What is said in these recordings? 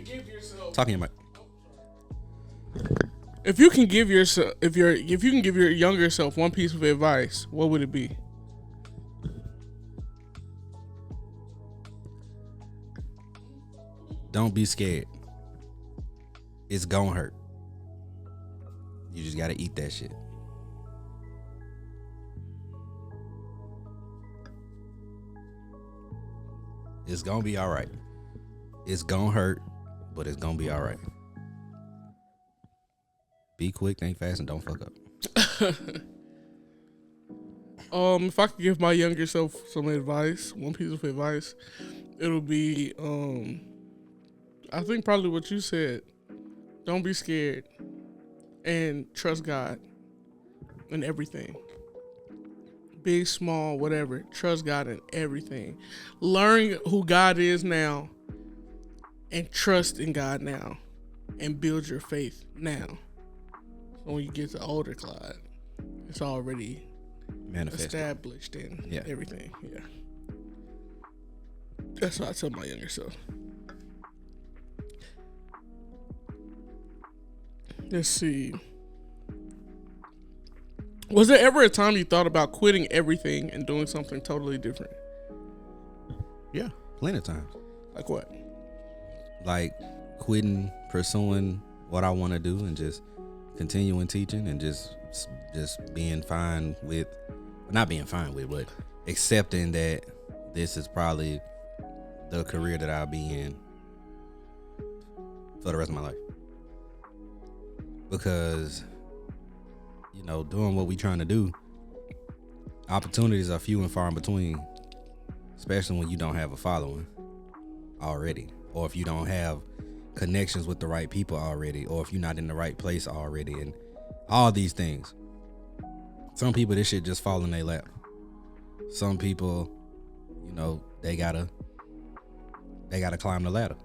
give yourself, talking about. if you can give yourself, if you can give your younger self one piece of advice, what would it be? Don't be scared. It's gonna hurt. You just gotta eat that shit. It's gonna be all right. It's gonna hurt, but it's gonna be all right. Be quick, think fast, and don't fuck up. If I could give my younger self some advice, one piece of advice, it'll be, I think probably what you said. Don't be scared, and trust God in everything. Big, small, whatever. Trust God in everything. Learn who God is now, and trust in God now, and build your faith now. So when you get to older Clyde, it's already established in everything. Yeah. That's what I tell my younger self. Let's see. Was there ever a time you thought about quitting everything and doing something totally different? Yeah, plenty of times. Like what? Like quitting pursuing what I want to do and just continuing teaching and just being fine with, not being fine with, but accepting that this is probably the career that I'll be in for the rest of my life. Because, you know, doing what we trying to do, opportunities are few and far in between, especially when you don't have a following already, or if you don't have connections with the right people already, or if you're not in the right place already, and all these things. Some people, this shit just fall in their lap. Some people, you know, they gotta climb the ladder.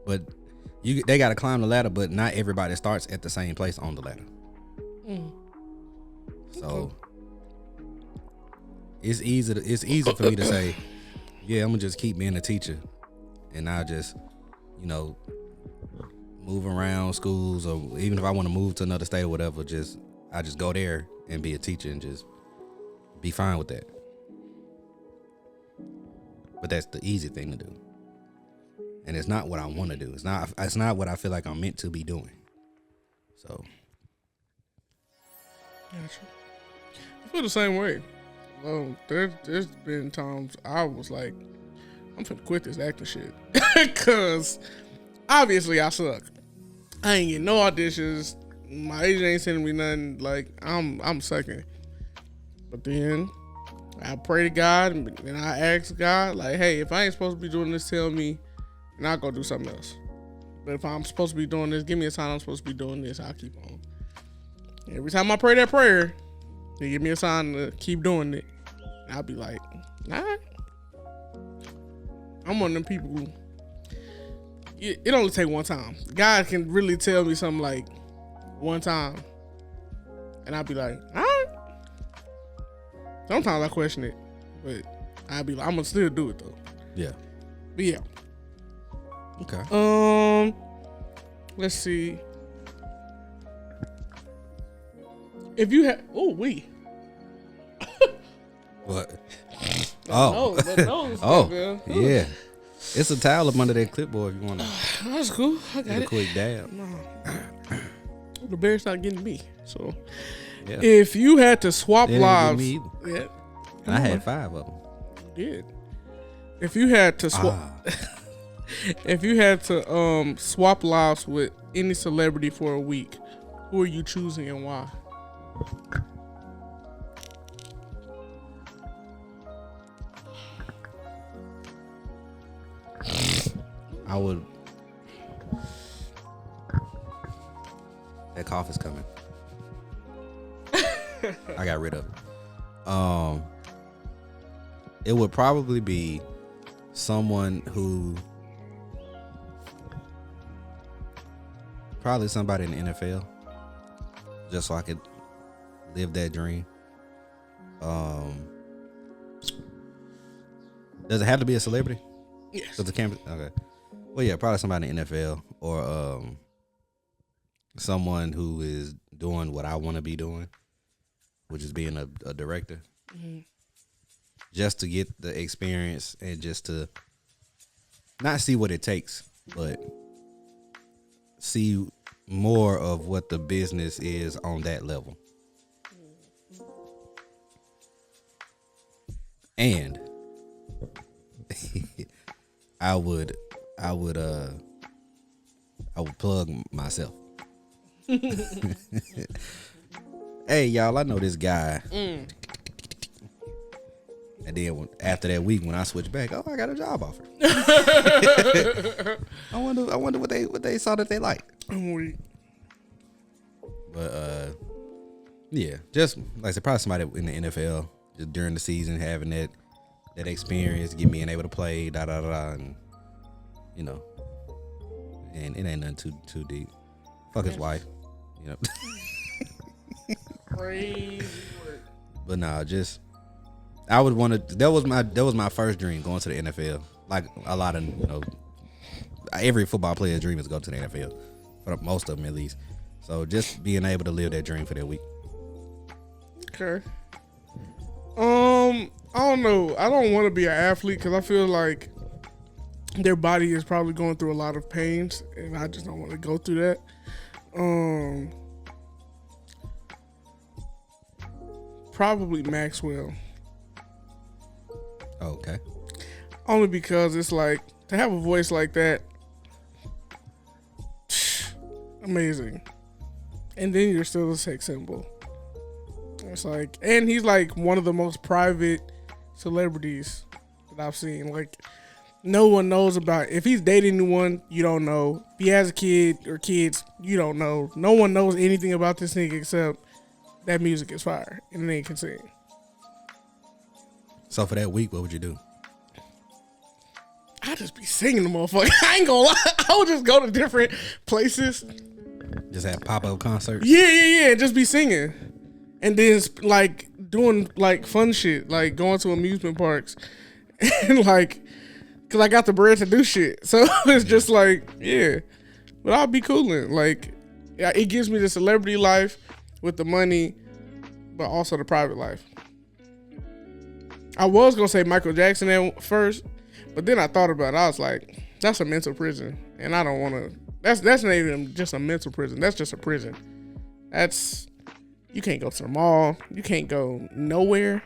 But they gotta climb the ladder, but not everybody starts at the same place on the ladder. So it's easy for me to say, yeah, I'm gonna just keep being a teacher, and I'll just, you know, move around schools, or even if I want to move to another state or whatever, I just go there and be a teacher and just be fine with that. But that's the easy thing to do. And it's not what I want to do. It's not what I feel like I'm meant to be doing. So. Gotcha. I feel the same way. Well, there's been times I was like, I'm finna quit this acting shit. Cause obviously I suck. I ain't getting no auditions. My agent ain't sending me nothing. Like, I'm sucking. But then I pray to God and I ask God, like, hey, if I ain't supposed to be doing this, tell me, and I'll go do something else. But if I'm supposed to be doing this, give me a sign I'm supposed to be doing this, I'll keep on. Every time I pray that prayer, they give me a sign to keep doing it. And I'll be like, all right. I'm one of them people who, it only take one time. God can really tell me something like one time, and I'll be like, all right. Sometimes I question it, but I'll be like, I'm gonna still do it though. Yeah. But yeah. Okay. Let's see. If you had, What? The nose, oh, yeah. It's a towel up under that clipboard if you want to. That's cool. I got a it. quick dab. No. The bear's not getting me. So, yeah. If you had to swap lives, me yeah, and I had 5 of them. You did. If you had to swap, if you had to swap lives with any celebrity for a week, who are you choosing and why? I would. That cough is coming. I got rid of it. It would probably be someone who, probably somebody in the NFL, just so I could live that dream. Does it have to be a celebrity? Yes. Does it can't? Okay. Well, yeah, probably somebody in the NFL or someone who is doing what I want to be doing, which is being a director. Mm-hmm. Just to get the experience and just to not see what it takes, but see more of what the business is on that level. And I would plug myself. Hey, y'all, I know this guy. And then after that week, when I switched back, I got a job offer. I wonder what they saw that they liked. But yeah, just like I said, probably somebody in the NFL just during the season having that experience, being able to play, and you know, and it ain't nothing too deep. Fuck his wife, you know. Crazy work. But nah, just I would want to. That was my first dream, going to the NFL. Like a lot of, you know, every football player's dream is to go to the NFL, for most of them at least. So just being able to live that dream for that week. Okay. I don't know. I don't want to be an athlete because I feel like their body is probably going through a lot of pains, and I just don't want to go through that. Probably Maxwell. Okay. Only because it's like, to have a voice like that, amazing. And then you're still a sex symbol. It's like, and he's like one of the most private celebrities that I've seen. Like, no one knows about, if he's dating anyone, you don't know. If he has a kid or kids, you don't know. No one knows anything about this nigga except that music is fire and they can sing. So for that week, what would you do? I'd just be singing the motherfucker. I ain't gonna lie. I would just go to different places. Just have pop-up concerts? Yeah. Just be singing. And then like doing like fun shit, like going to amusement parks. And like, cause I got the bread to do shit. So it's just like, yeah. But I'll be coolin'. Like, yeah, it gives me the celebrity life with the money, but also the private life. I was gonna say Michael Jackson at first, but then I thought about it. I was like, that's a mental prison, and I don't want to. That's not even just a mental prison. That's just a prison. That's, you can't go to the mall. You can't go nowhere.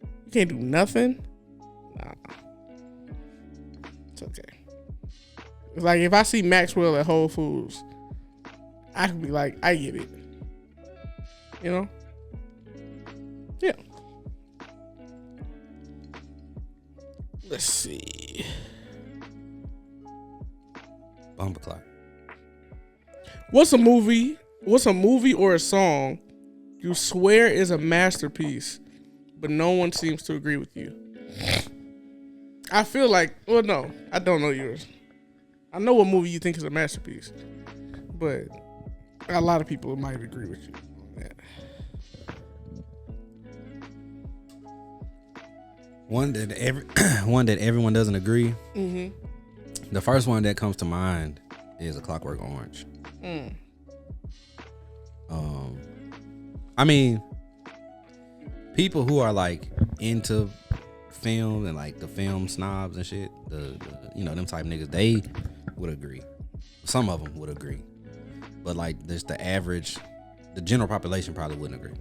You can't do nothing. Nah, it's okay. It's like if I see Maxwell at Whole Foods, I can be like, I get it. You know? Yeah. Let's see. Bumper clock. What's a movie or a song you swear is a masterpiece, but no one seems to agree with you? I feel like, well, no, I don't know yours. I know what movie you think is a masterpiece, but a lot of people might agree with you on that. One that everyone doesn't agree. Mm-hmm. The first one that comes to mind is A Clockwork Orange. I mean, people who are like into film and like the film snobs and shit, the you know, them type niggas, they would agree. Some of them would agree, but like just the average, the general population probably wouldn't agree.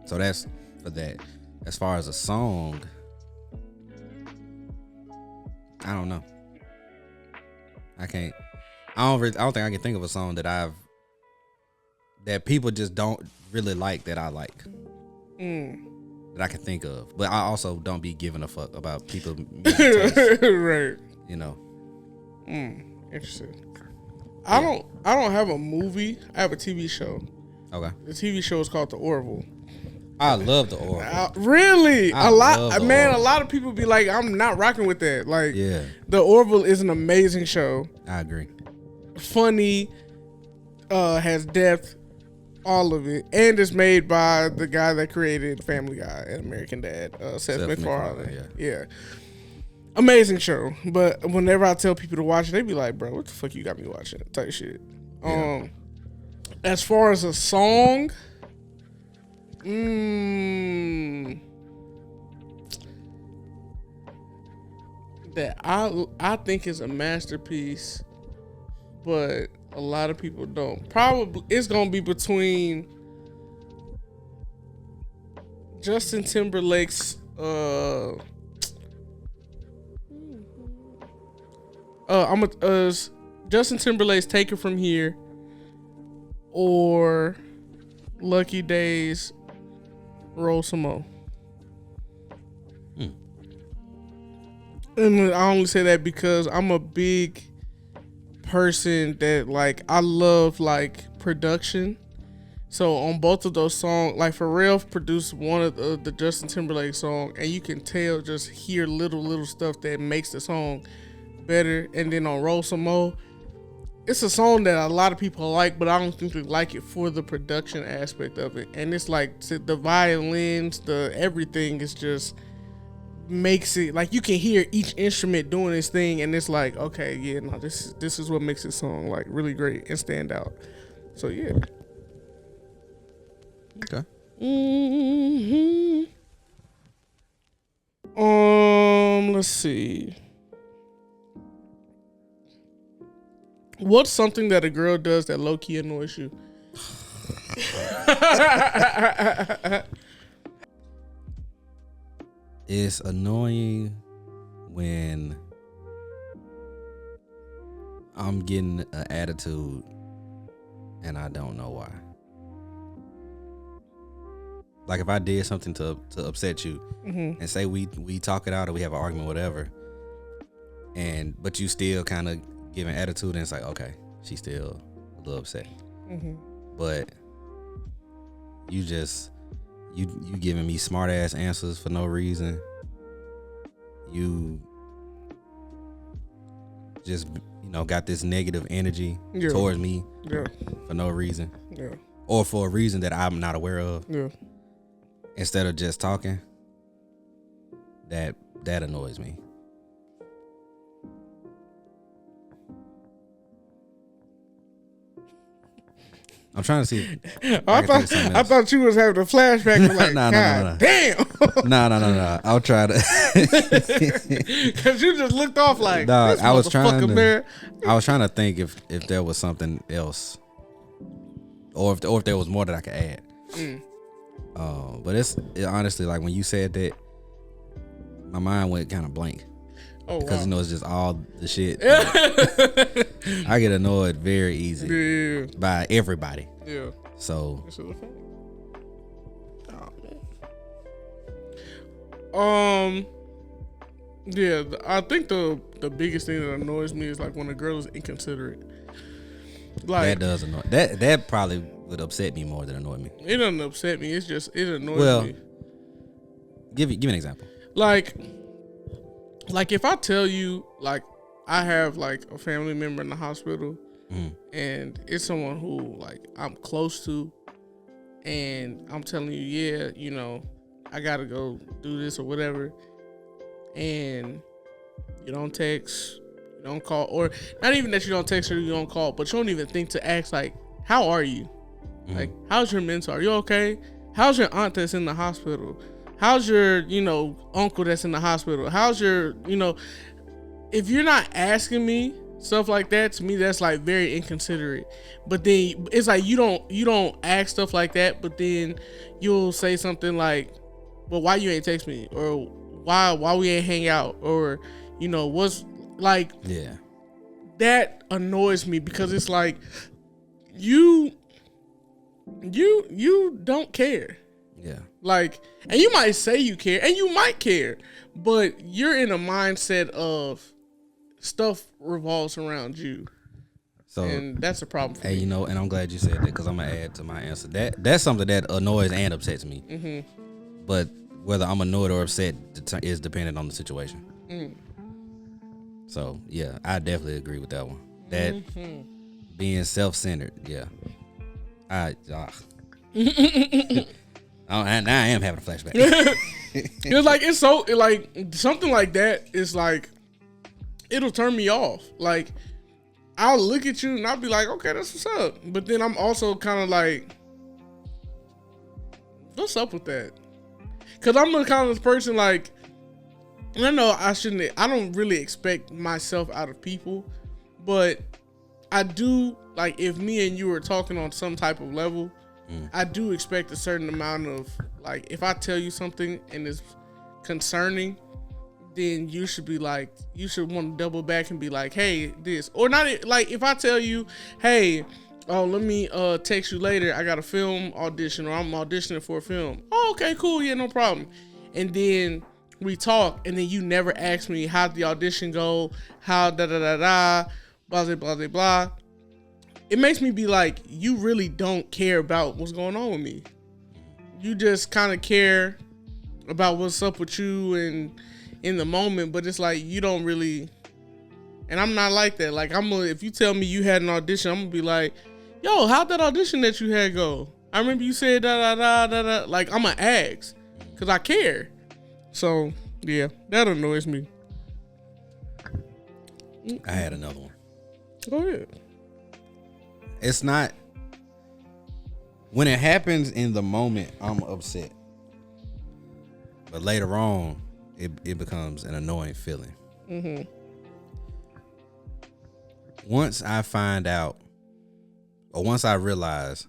So that's for that. As far as a song, I don't know. I don't think I can think of a song that people just don't really like that I like. That I can think of. But I also don't be giving a fuck about people music taste. Right. You know. Interesting. I don't have a movie. I have a TV show. Okay. The TV show is called The Orville. I love The Orville. Really? A lot of people be like, I'm not rocking with that. Like, yeah. The Orville is an amazing show. I agree. Funny, has depth, All of it, and it's made by the guy that created Family Guy and American Dad, Seth MacFarlane. Yeah, amazing show. But whenever I tell people to watch it, they be like, "Bro, what the fuck you got me watching?" Type shit. Yeah. As far as a song, that I think is a masterpiece, but a lot of people don't. Probably it's gonna be between Justin Timberlake's Justin Timberlake's "Take It From Here" or Lucky Days "Roll Some More." And I only say that because I'm a big person that, like, I love, like, production. So on both of those songs, like, Pharrell produced one of the Justin Timberlake song, and you can tell, just hear little stuff that makes the song better. And then on "Roll Some More," it's a song that a lot of people like, but I don't think they like it for the production aspect of it. And it's like the violins, the everything is just makes it like you can hear each instrument doing its thing, and it's like, okay, yeah, no, this is what makes this song like really great and stand out. So yeah. Okay. Let's see. What's something that a girl does that low key annoys you? It's annoying when I'm getting an attitude and I don't know why. Like if I did something to upset you, and say we talk it out or we have an argument, whatever, but you still kind of give an attitude, and it's like, okay, she's still a little upset, but you giving me smart ass answers for no reason. You just got this negative energy towards me for no reason, or for a reason that I'm not aware of. Instead of just talking, that annoys me. I'm trying to see. I thought you was having a flashback. Like, God damn. No. I'll try to. Because you just looked off like, dog, I was trying to think if there was something else, or if there was more that I could add. But it's honestly, like when you said that, my mind went kind of blank. Because it's just all the shit. I get annoyed very easy by everybody. Yeah. So. Yeah, I think the biggest thing that annoys me is like when a girl is inconsiderate. Like that does annoy. That probably would upset me more than annoy me. It doesn't upset me. It's just it annoys me. Give me an example. Like if I tell you, like, I have like a family member in the hospital, and it's someone who like I'm close to, and I'm telling you, yeah, I gotta go do this or whatever, and you don't text, you don't call, or not even that you don't text or you don't call, but you don't even think to ask like, how are you? Like, how's your mental? Are you okay? How's your aunt that's in the hospital? How's your, uncle that's in the hospital? How's your, if you're not asking me stuff like that, to me, that's like very inconsiderate. But then it's like you don't ask stuff like that, but then you'll say something like, well, why you ain't text me? Or why we ain't hang out? Or, what's like, yeah, that annoys me because it's like, you don't care. Yeah. Like, and you might say you care, and you might care, but you're in a mindset of stuff revolves around you. So, and that's a problem for me. And I'm glad you said that, because I'm gonna add to my answer. That's something that annoys and upsets me. But whether I'm annoyed or upset is dependent on the situation. So yeah, I definitely agree with that one. That being self-centered, yeah. Now I am having a flashback. It's like it's so like something like that is like it'll turn me off. Like I'll look at you and I'll be like, okay, that's what's up. But then I'm also kind of like, what's up with that? Because I'm the kind of person like, I know I don't really expect myself out of people, but I do, like, if me and you were talking on some type of level, I do expect a certain amount of, like, if I tell you something and it's concerning, then you should be like, you should want to double back and be like, hey, this. Or not, like, if I tell you, hey, oh, let me text you later, I got a film audition, or I'm auditioning for a film. Oh, okay, cool, yeah, no problem. And then we talk, and then you never ask me how'd the audition go, how blah, blah, blah, blah. It makes me be like, you really don't care about what's going on with me. You just kind of care about what's up with you and in the moment, but it's like you don't really. And I'm not like that. Like if you tell me you had an audition, I'm gonna be like, yo, how'd that audition that you had go? I remember you said da da da da da. Like I'm gonna ask, cause I care. So yeah, that annoys me. I had another one. Go ahead. It's not, when it happens in the moment, I'm upset. But later on, it becomes an annoying feeling. Mm-hmm. Once I find out, or once I realize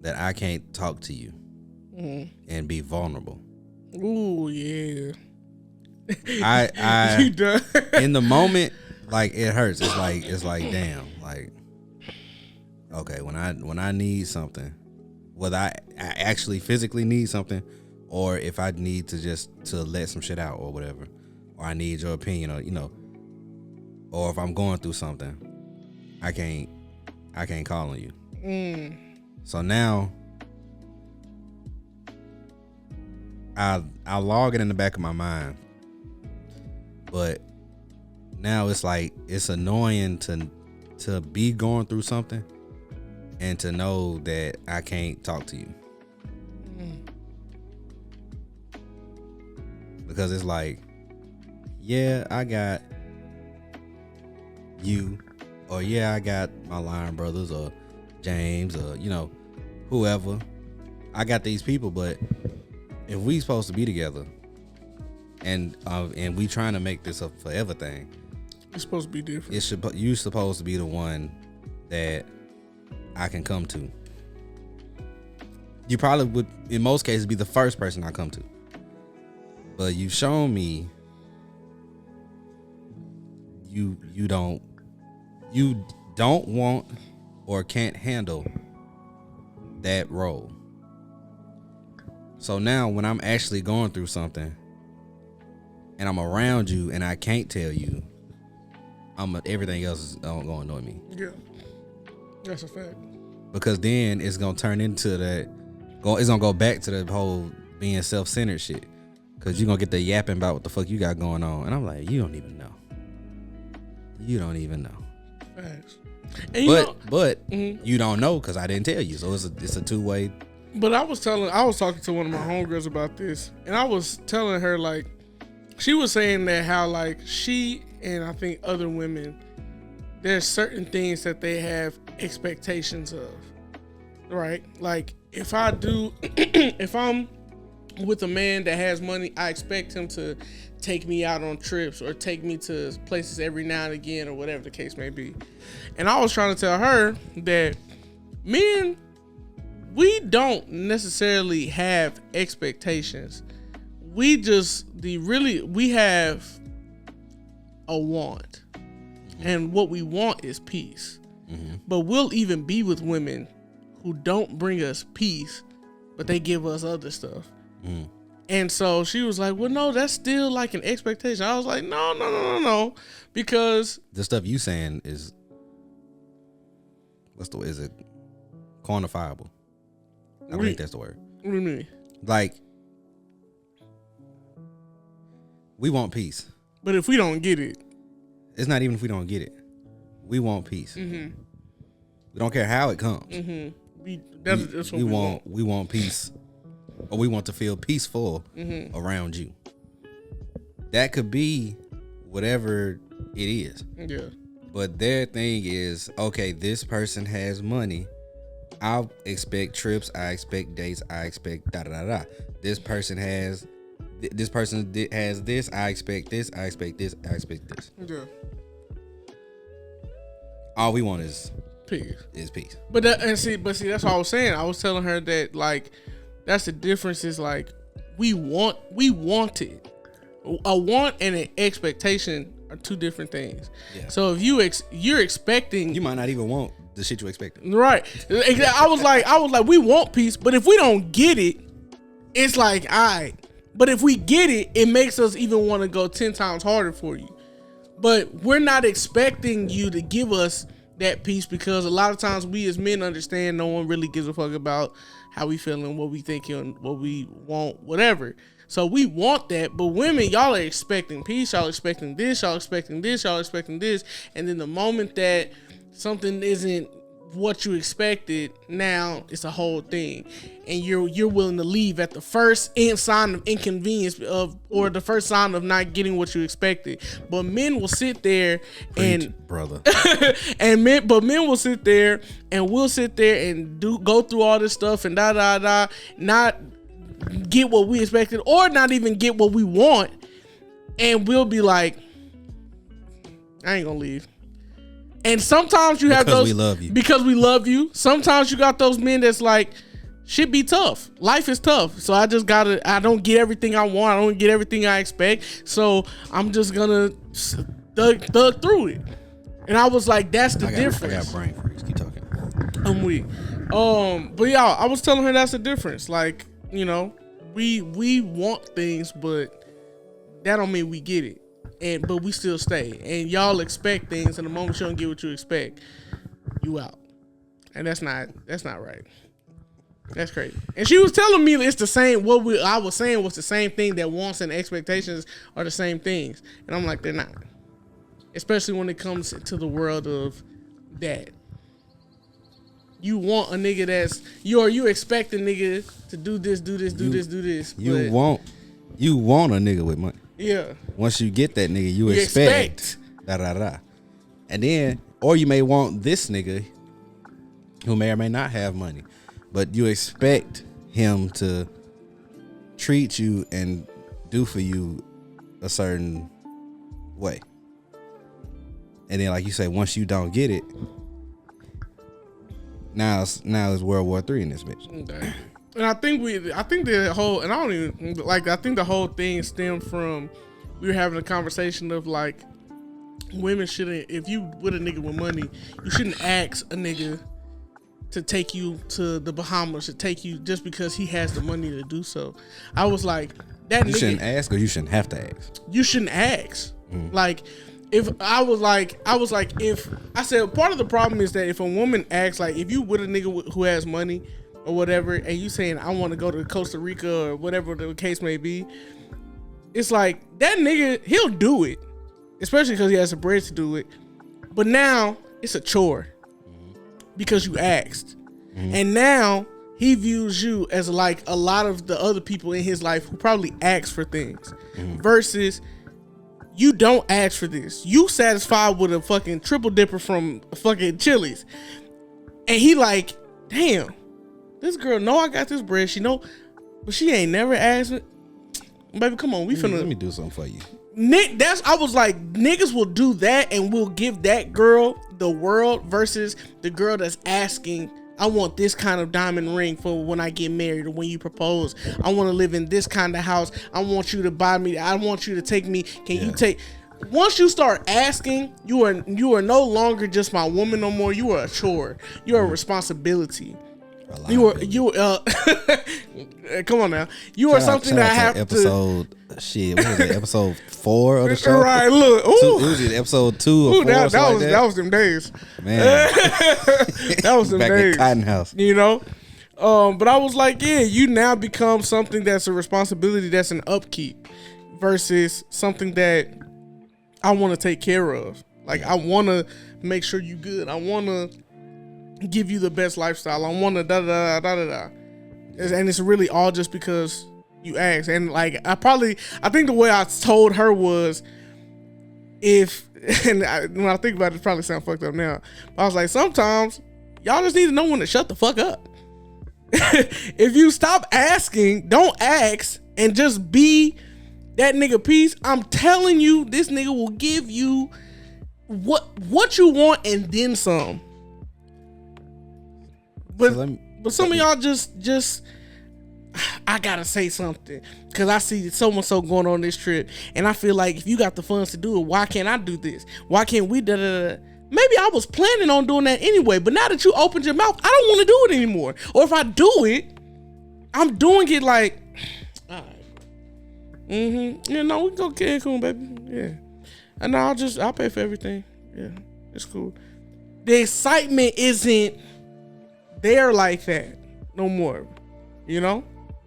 that I can't talk to you and be vulnerable. Ooh, yeah. I You done? In the moment, like, it hurts. It's like damn, like, okay, when I need something, whether I actually physically need something, or if I need to let some shit out or whatever, or I need your opinion, or or if I'm going through something, I can't call on you. So now I log it in the back of my mind, but now it's like it's annoying to be going through something and to know that I can't talk to you. Because it's like, yeah, I got you, or yeah, I got my Lion Brothers, or James, or whoever. I got these people, but if we supposed to be together, and we trying to make this a forever thing, it's supposed to be different. You supposed to be the one that I can come to. You probably would, in most cases, be the first person I come to. But you've shown me you don't want or can't handle that role. So now when I'm actually going through something and I'm around you and I can't tell you, everything else is going to annoy me. Yeah. That's a fact. Because then it's gonna turn into it's gonna go back to the whole being self-centered shit. Cause you're gonna get the yapping about what the fuck you got going on, and I'm like, you don't even know. You don't even know. Facts. But you don't know because I didn't tell you. So it's a two-way. But I was talking to one of my homegirls about this, and I was telling her, like, she was saying that how, like, she and I think other women, there's certain things that they have expectations of, right? Like, if I'm with a man that has money, I expect him to take me out on trips or take me to places every now and again, or whatever the case may be. And I was trying to tell her that men, we don't necessarily have expectations. We have a want. And what we want is peace. Mm-hmm. But we'll even be with women who don't bring us peace, but they give us other stuff. Mm. And so she was like, well, no, that's still like an expectation. I was like, no. Because the stuff you saying is, is it quantifiable? I think that's the word. What do you mean? Like, we want peace. But if we don't get it. It's not even if we don't get it. We want peace. Mm-hmm. We don't care how it comes. Mm-hmm. That's what we want. We want peace, or we want to feel peaceful around you. That could be whatever it is. Yeah. But their thing is, okay, this person has money. I expect trips. I expect dates. I expect da da da da. This person has this. I expect this. I expect this. I expect this. Yeah. All we want is peace. But see, that's what I was saying. I was telling her that like that's the difference. Is like we want it. A want and an expectation are two different things. Yeah. So if you're expecting, you might not even want the shit you expecting. Right. I was like, we want peace, but if we don't get it, it's like, all right. But if we get it, it makes us even want to go 10 times harder for you. But we're not expecting you to give us that peace because a lot of times we as men understand no one really gives a fuck about how we feeling, what we thinking, what we want, whatever. So we want that, but women, y'all are expecting peace, y'all expecting this, y'all expecting this, y'all expecting this, and then the moment that something isn't what you expected, now it's a whole thing, and you're willing to leave at the first sign of inconvenience or the first sign of not getting what you expected. But men will sit there brother, men will sit there and we'll sit there and go through all this stuff and not get what we expected or not even get what we want, and we'll be like, I ain't gonna leave. And sometimes you have those because we love you. Sometimes you got those men that's like, shit be tough. Life is tough. So I don't get everything I want. I don't get everything I expect. So I'm just gonna thug through it. And I was like, that's the difference. I got brain freeze. Keep talking. I'm weak. But yeah, I was telling her that's the difference. Like, you know, we want things, but that don't mean we get it. But we still stay. And y'all expect things, and the moment you don't get what you expect, you out. And that's not right. That's crazy. And she was telling me it's the same. I was saying was the same thing, that wants and expectations are the same things. And I'm like, they're not. Especially when it comes to the world of that. You want a nigga you expect a nigga to do this. You want a nigga with money. Yeah. Once you get that nigga, you expect da da da. And then, or you may want this nigga who may or may not have money, but you expect him to treat you and do for you a certain way. And then, like you say, once you don't get it, now it's World War III in this bitch. Okay. And I think the whole thing stemmed from, we were having a conversation of like, women shouldn't, if you with a nigga with money, you shouldn't ask a nigga to take you to the Bahamas, to take you just because he has the money to do so. I was like, that you nigga shouldn't ask, or you shouldn't have to ask. You shouldn't ask. Like, if if I said part of the problem is that if a woman asks, like, if you with a nigga who has money or whatever, and you saying I want to go to Costa Rica or whatever the case may be, it's like that nigga, he'll do it, especially because he has the bread to do it. But now it's a chore because you asked, and now he views you as like a lot of the other people in his life who probably ask for things, versus you don't ask for this. You satisfied with a fucking triple dipper from fucking Chili's, and he like, damn. This girl know I got this bread. She know, but she ain't never asked me. Baby, come on, let me do something for you. I was like, niggas will do that and will give that girl the world versus the girl that's asking, I want this kind of diamond ring for when I get married or when you propose. I want to live in this kind of house. I want you to buy me. I want you to take me. Can you take? Once you start asking, you are no longer just my woman no more. You are a chore. You are a responsibility. Come on now. You are something that I have episode, to. Shit, what was it? Episode 4 of the show. Right. Look. Ooh. It was either episode 2 or 4. That was them days. Man, that was them back days. At Cotton House. You know. But I was like, yeah, you now become something that's a responsibility, that's an upkeep, versus something that I want to take care of. Like, I want to make sure you good. I want to give you the best lifestyle. I want to da da da da da. And it's really all just because you asked. And like I think the way I told her was, when I think about it, it probably sounds fucked up now. But I was like, sometimes y'all just need to know when to shut the fuck up. If you stop asking, don't ask, and just be that nigga piece, I'm telling you, this nigga will give you what you want and then some. But some of y'all just I gotta say something because I see so and so going on this trip, and I feel like if you got the funds to do it, why can't I do this? Why can't we da da da? Maybe I was planning on doing that anyway, but now that you opened your mouth, I don't want to do it anymore. Or if I do it, I'm doing it like, all right. Yeah, no, we can go Cancun, baby. Yeah. And I'll pay for everything. Yeah, it's cool. The excitement isn't there like that no more, you know?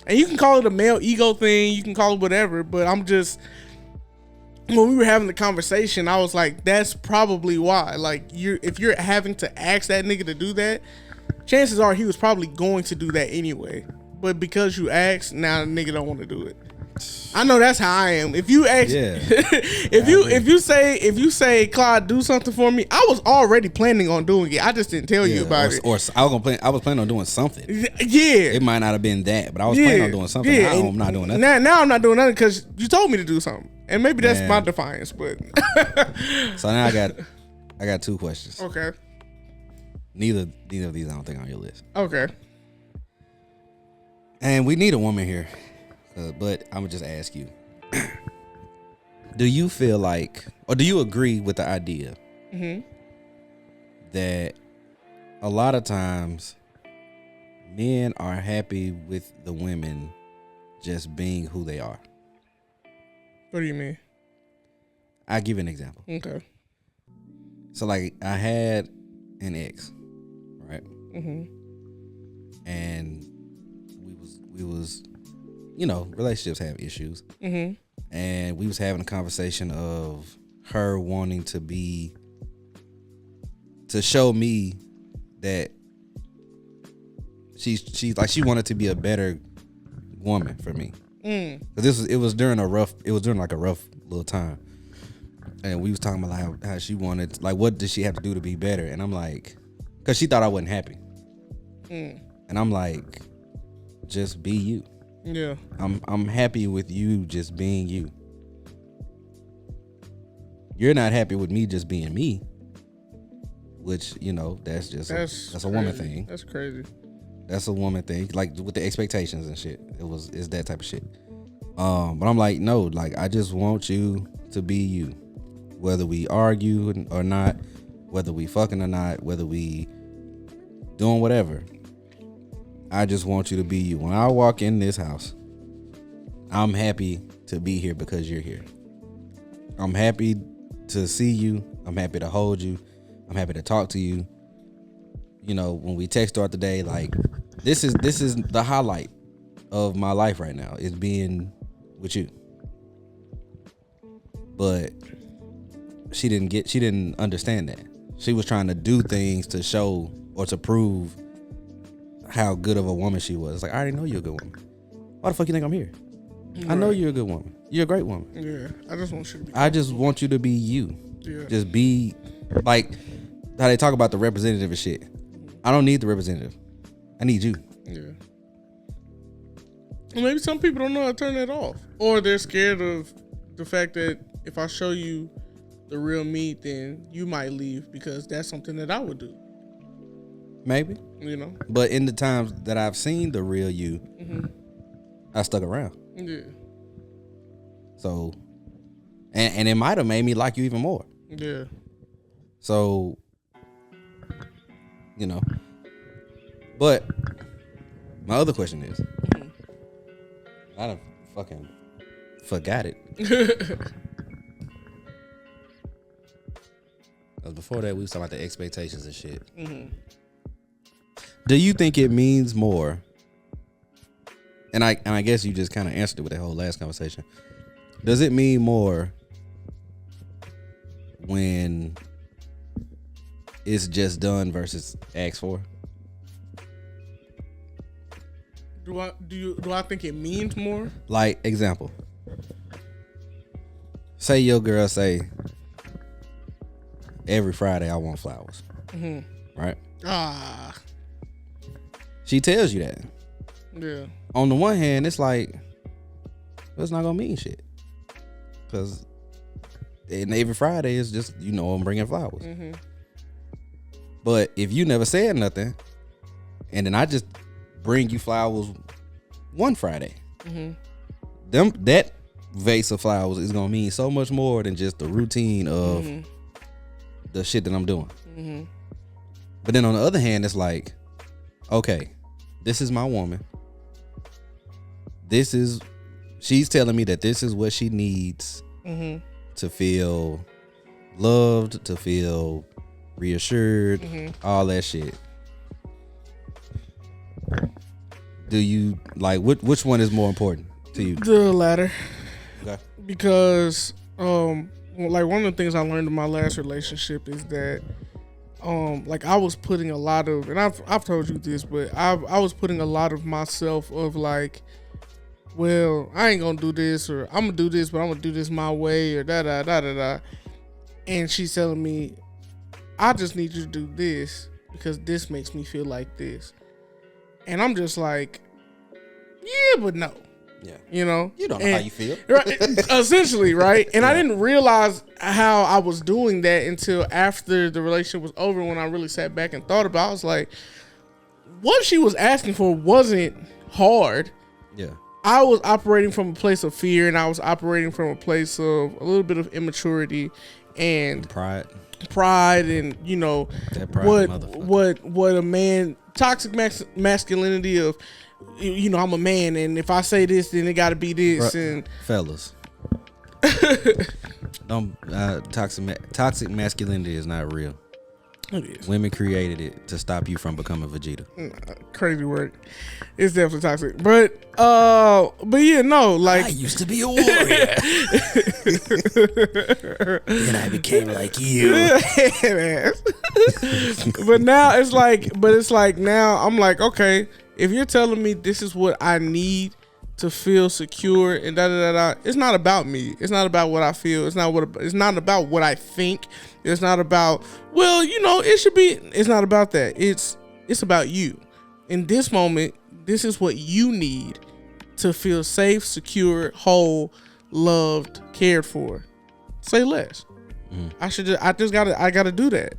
And you can call it a male ego thing, you can call it whatever, but I'm just, when we were having the conversation, I was like, that's probably why. Like, if you're having to ask that nigga to do that, chances are he was probably going to do that anyway. But because you asked, now the nigga don't want to do it. I know that's how I am. If you ask, Yeah. if you say, Claude, do something for me, I was already planning on doing it. I just didn't tell you about it. Or I was planning on doing something. Yeah. It might not have been that, but I was planning on doing something. Yeah. Now I'm not doing nothing. Now I'm not doing nothing because you told me to do something. And maybe that's my defiance, but So now I got two questions. Okay. Neither of these I don't think are on your list. Okay. And we need a woman here. But I'm gonna just ask you. Do you feel like, or do you agree with the idea that a lot of times men are happy with the women just being who they are? What do you mean? I'll give you an example. Okay. So like I had an ex, right? And we was, relationships have issues. And we was having a conversation of her wanting to show me that she wanted to be a better woman for me. Cause it was during a rough little time, and we was talking about how she wanted, like, what did she have to do to be better? And I'm like, cause she thought I wasn't happy, and I'm like, just be you. Yeah, I'm happy with you just being you. You're not happy with me just being me, which that's a woman thing. That's crazy. That's a woman thing, like with the expectations and shit. It's that type of shit. But I'm like, no, like I just want you to be you, whether we argue or not, whether we fucking or not, whether we doing whatever. I just want you to be you. When I walk in this house, I'm happy to be here because you're here. I'm happy to see you. I'm happy to hold you. I'm happy to talk to you. When we text throughout the day, like this is the highlight of my life right now, is being with you. But she didn't understand that. She was trying to do things to show or to prove how good of a woman she was. It's like, I already know you're a good woman. Why the fuck you think I'm here? Right. I know you're a good woman. You're a great woman. Yeah, I just want you to be. I just want you to be you. Yeah. Just be like how they talk about the representative and shit. I don't need the representative. I need you. Yeah. Well, maybe some people don't know how to turn that off, or they're scared of the fact that if I show you the real me, then you might leave, because that's something that I would do. Maybe. But in the times that I've seen the real you, I stuck around. Yeah. So, and it might have made me like you even more. Yeah. So, but my other question is, I done fucking forgot it. Before that, we was talking about the expectations and shit. Do you think it means more? And I guess you just kind of answered it with that whole last conversation. Does it mean more when it's just done versus asked for? Do I think it means more? Like, example. Say your girl say, every Friday I want flowers. Mm-hmm. Right? She tells you that. Yeah. On the one hand, it's like, it's not gonna mean shit. Because every Friday is just, I'm bringing flowers. Mm-hmm. But if you never said nothing, and then I just bring you flowers one Friday, that vase of flowers is gonna mean so much more than just the routine of the shit that I'm doing. Mm-hmm. But then on the other hand, it's like, okay, this is my woman. She's telling me that this is what she needs to feel loved, to feel reassured, all that shit. Do you like which one is more important to you? The latter. Okay. Because like one of the things I learned in my last relationship is that like I was putting a lot of, and I've told you this, but I was putting a lot of myself of like, well, I ain't gonna do this, or I'm gonna do this, but I'm gonna do this my way, or da da da da da. And she's telling me, I just need you to do this because this makes me feel like this. And I'm just like, yeah, but no. Yeah. You know? You don't know how you feel. Right, essentially, right? And I didn't realize how I was doing that until after the relationship was over, when I really sat back and thought about it. I was like, what she was asking for wasn't hard. Yeah. I was operating from a place of fear, and I was operating from a place of a little bit of immaturity and pride, and that pride what a man, toxic masculinity of, I'm a man, and if I say this, then it got to be this. And fellas, toxic masculinity is not real. It is. Women created it to stop you from becoming Vegeta. Crazy word. It's definitely toxic, but yeah, no, like I used to be a warrior, then I became like you. But now it's like now I'm like, okay, if you're telling me this is what I need to feel secure and da da da da, it's not about me. It's not about what I feel. It's not about what I think. It's not about, well, it should be. It's not about that. It's about you. In this moment, this is what you need to feel safe, secure, whole, loved, cared for. Say less. I gotta do that.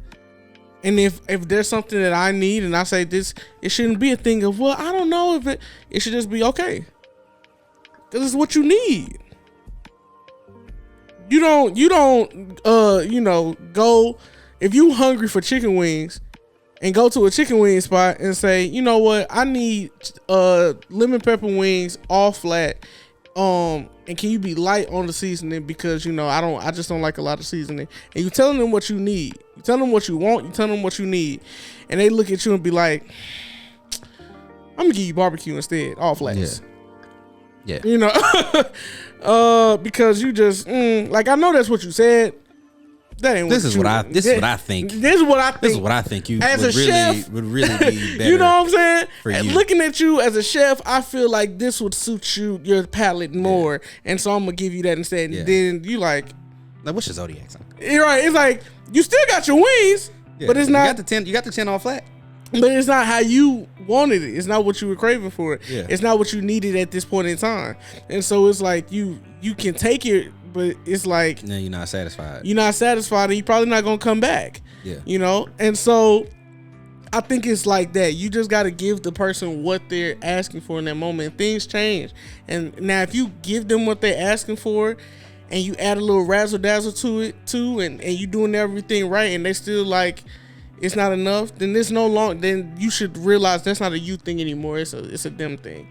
And if there's something that I need and I say this, it shouldn't be a thing of, well, I don't know if it should just be okay. Cause it's what you need. You don't go, if you hungry for chicken wings and go to a chicken wing spot and say, you know what, I need lemon pepper wings all flat. And can you be light on the seasoning because I just don't like a lot of seasoning. And you telling them what you need. You tell them what you want, you tell them what you need. And they look at you and be like, I'm gonna give you barbecue instead, all flats. Yeah. Because you just like, I know that's what you said. That ain't this is what I think. This is what I think you as would a chef would really be better. You know what I'm saying? For and you. Looking at you as a chef, I feel like this would suit your palate more, and so I'm gonna give you that instead. And then you like what's your zodiac sign? You're right. It's like you still got your wings, but it's not. You got the 10 all flat. But it's not how you wanted it. It's not what you were craving for it. Yeah. It's not what you needed at this point in time. And so it's like you can take it, but it's like no, you're not satisfied. You're not satisfied, and you're probably not gonna come back. Yeah. And so I think it's like that. You just gotta give the person what they're asking for in that moment. Things change. And now if you give them what they're asking for and you add a little razzle dazzle to it too, and you doing everything right, and they still like it's not enough, then there's no long. Then you should realize that's not a you thing anymore. It's a them thing,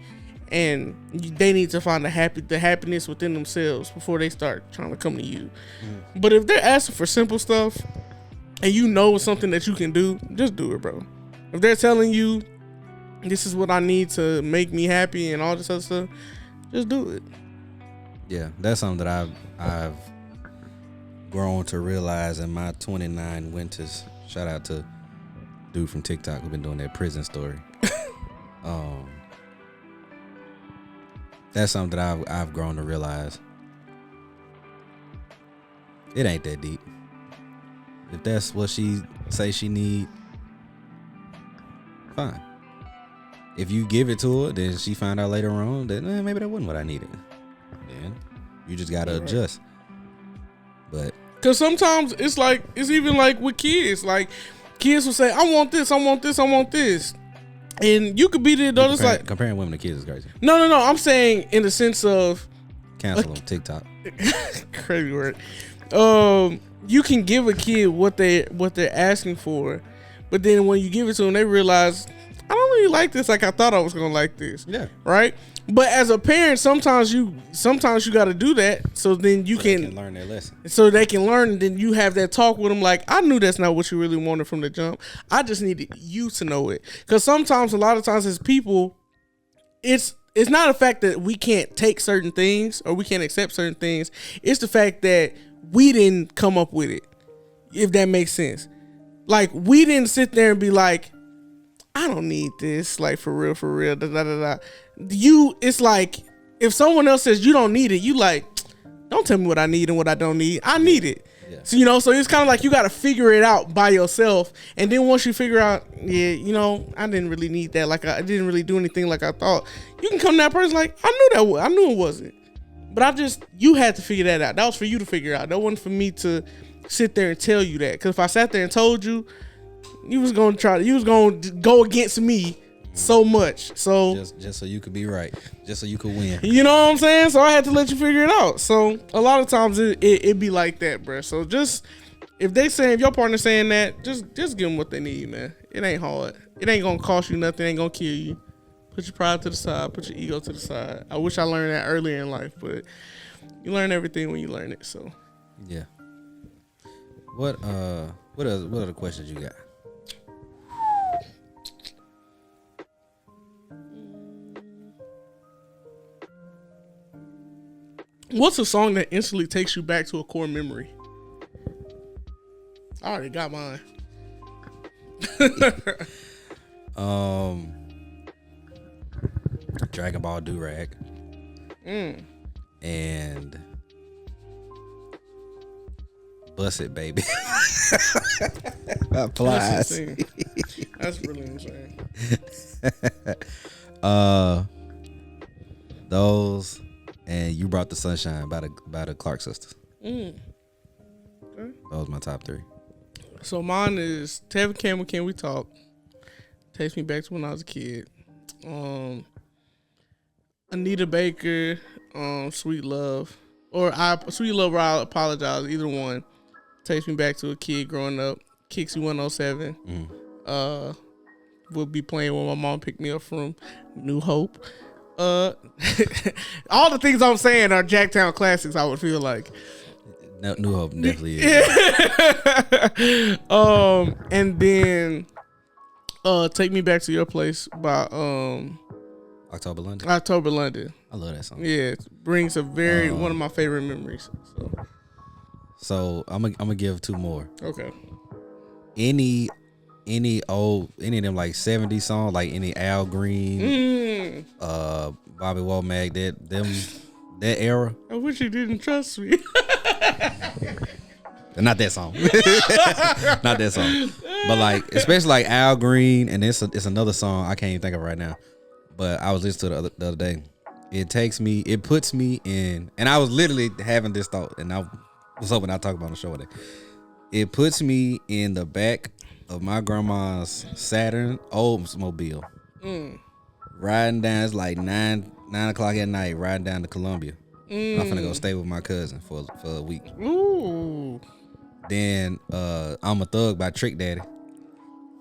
and they need to find the happiness within themselves before they start trying to come to you. But if they're asking for simple stuff, and it's something that you can do, just do it, bro. If they're telling you this is what I need to make me happy and all this other stuff, just do it. Yeah, that's something that I've grown to realize in my 29 winters Shout out to dude from TikTok who been doing that prison story. That's something that I've grown to realize. It ain't that deep. If that's what she say she need, fine. If you give it to her, then she find out later on that maybe that wasn't what I needed. Then you just gotta adjust. But because sometimes it's even like with kids. Like kids will say, "I want this, I want this, I want this," and you could be the adult. It's like comparing women to kids is crazy. No. I'm saying in the sense of cancel on TikTok. Crazy word. You can give a kid what they're asking for, but then when you give it to them, they realize I don't really like this like I thought I was gonna like this. Yeah. Right. But as a parent, sometimes you got to do that so then you can learn their lesson. So they can learn, and then you have that talk with them. Like, I knew that's not what you really wanted from the jump. I just needed you to know it. Because sometimes, a lot of times, as people, it's not a fact that we can't take certain things or we can't accept certain things. It's the fact that we didn't come up with it. If that makes sense. Like, we didn't sit there and be like, I don't need this, like for real, da da da da. It's like if someone else says you don't need it, you like, don't tell me what I need and what I don't need. I need it. Yeah. So so it's kind of like you got to figure it out by yourself, and then once you figure out, I didn't really need that. Like I didn't really do anything like I thought. You can come to that person like I knew it wasn't, but you had to figure that out. That was for you to figure out. That wasn't for me to sit there and tell you that. Because if I sat there and told you. You was gonna go against me so much. So just so you could be right. Just so you could win. You know what I'm saying? So I had to let you figure it out. So a lot of times it be like that, bro. So just if your partner's saying that, just give them what they need, man. It ain't hard. It ain't gonna cost you nothing. It ain't gonna kill you. Put your pride to the side. Put your ego to the side. I wish I learned that earlier in life, but you learn everything when you learn it. So yeah. What other questions you got? What's a song that instantly takes you back to a core memory? I already got mine. Dragon Ball Durag. And Bust It Baby. Applies. That's really insane. Those and You Brought the Sunshine by the Clark sisters. Okay. Those are my top 3. So mine is Tevin Campbell, Can We Talk? Takes me back to when I was a kid. Anita Baker, Sweet Love. Sweet Love or I Apologize, either one. Takes me back to a kid growing up. Kixie 107. Would be playing when my mom picked me up from New Hope. All the things I'm saying are Jacktown Classix, I would feel like. No, New Hope definitely is. And then Take Me Back to Your Place by October London. October London. I love that song. Yeah, it brings a one of my favorite memories. So I'm gonna give 2 more. Okay. Any of them like 70s songs, like any Al Green, Bobby Womack, that era. I wish you didn't trust me. Not that song. Not that song. But like, especially like Al Green, and it's another song I can't even think of right now. But I was listening to the other day. It puts me in, and I was literally having this thought, and I was hoping I'd talk about on the show today. It puts me in the back of my grandma's Saturn Oldsmobile. Riding down, it's like 9 o'clock at night, riding down to Columbia. I'm finna go stay with my cousin for a week. Ooh. Then I'm a Thug by Trick Daddy.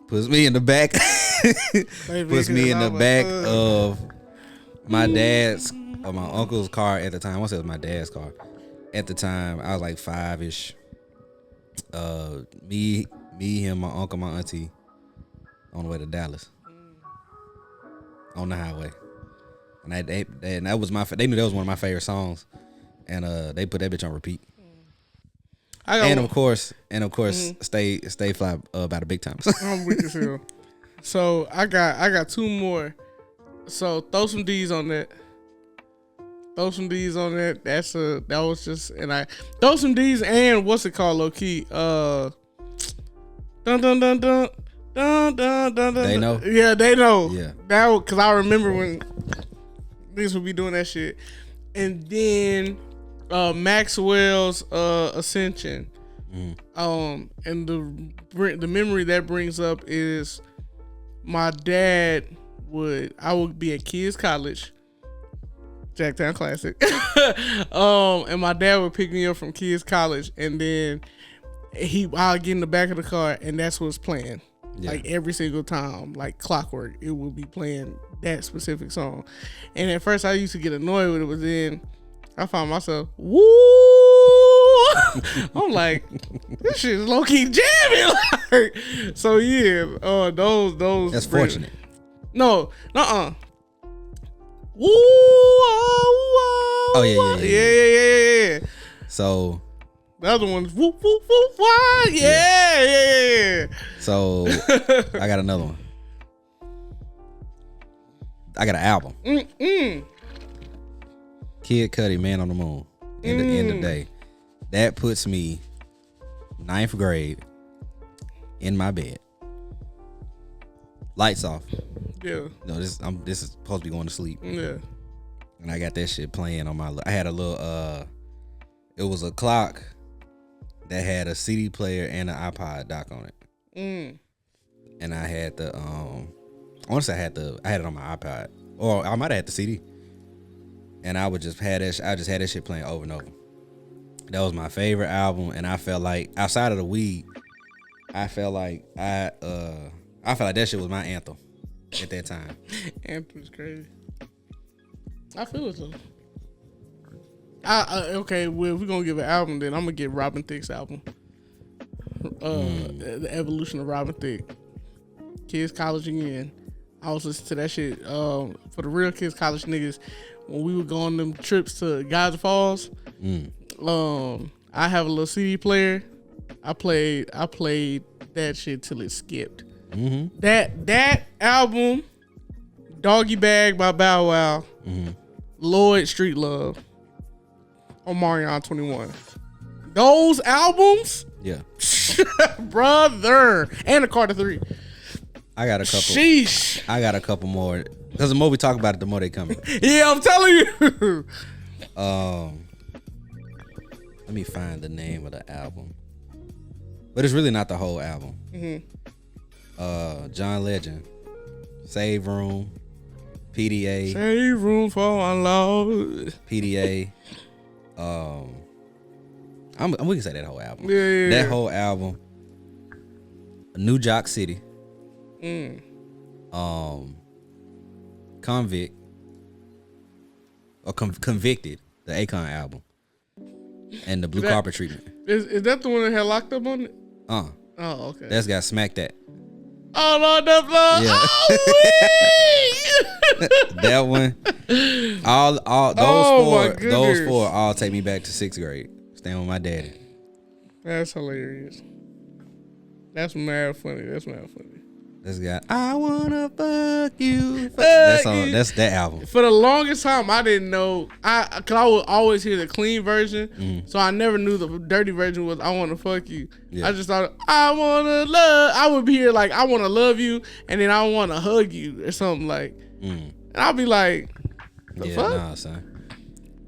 Puts me in the back. Puts me in the back of my dad's or my uncle's car at the time. I want to say it was my dad's car. At the time, I was like 5-ish. Me, him, my uncle, my auntie, on the way to Dallas. On the highway. And that was they knew that was one of my favorite songs. And they put that bitch on repeat. And of course, stay fly by the big times. I'm weak as hell. So I got two more. So throw some D's on that. That was just, and I throw some D's and what's it called, low key? Dun dun dun dun dun dun dun dun. They know. Yeah, they know. Yeah. That because I remember when niggas would be doing that shit, and then Maxwell's Ascension. And the memory that brings up is my dad I would be at Kids College, Jacktown Classix. And my dad would pick me up from Kids College, and then I'll get in the back of the car, and that's what's playing. Yeah. Like every single time, like clockwork, it would be playing that specific song. And at first I used to get annoyed with it, but then I found myself, woo! I'm like, this shit is low key jamming. Like, so yeah, those. That's fortunate. No, woo! Oh Yeah. So the other one's woo woo woo wah. Yeah. So I got another one. I got an album. Kid Cudi, Man on the Moon. In the end of the day, that puts me 9th grade in my bed, lights off. Yeah. No, this is supposed to be going to sleep. Yeah. And I got that shit playing on my. I had a little. It was a clock that had a CD player and an iPod dock on it. And I had the. I want to say I had it on my iPod, or I might have had the CD. And I would just had that. I just had that shit playing over and over. That was my favorite album, and I felt like outside of the weed, I felt like that shit was my anthem at that time. Anthem's crazy. I feel it though. Okay, well, if we're gonna give an album, then I'm gonna give Robin Thicke's album. The Evolution of Robin Thicke. Kids College again. I was listening to that shit. For the real Kids College niggas, when we would go on them trips to Geyser Falls, I have a little CD player. I played that shit till it skipped. That album, Doggy Bag by Bow Wow, Lloyd Street Love, Omarion 21. Those albums, yeah, brother, and the Carter 3. I got a couple. Sheesh. I got a couple more because the more we talk about it, the more they come in. Yeah, I'm telling you. Let me find the name of the album, but it's really not the whole album. John Legend, Save Room, PDA, Save Room for our Lord, PDA. We can say that whole album. Yeah. That whole album. New Jock City. Convict or Convicted, the Akon album, and the Blue Carpet Treatment. Is that the one that had Locked Up on it? Oh, okay. That's got Smack That. Oh, Lord, the blood. Yeah. Oh, that one. All those four all take me back to 6th grade. Staying with my daddy. That's hilarious. That's mad funny. This guy, I wanna fuck you. That's that album. For the longest time, I didn't know. Cause I would always hear the clean version, so I never knew the dirty version was "I wanna fuck you." Yeah. I just thought I wanna love. I would be here like I wanna love you, and then I wanna hug you or something like. And I'll be like, the fuck? Nah, son.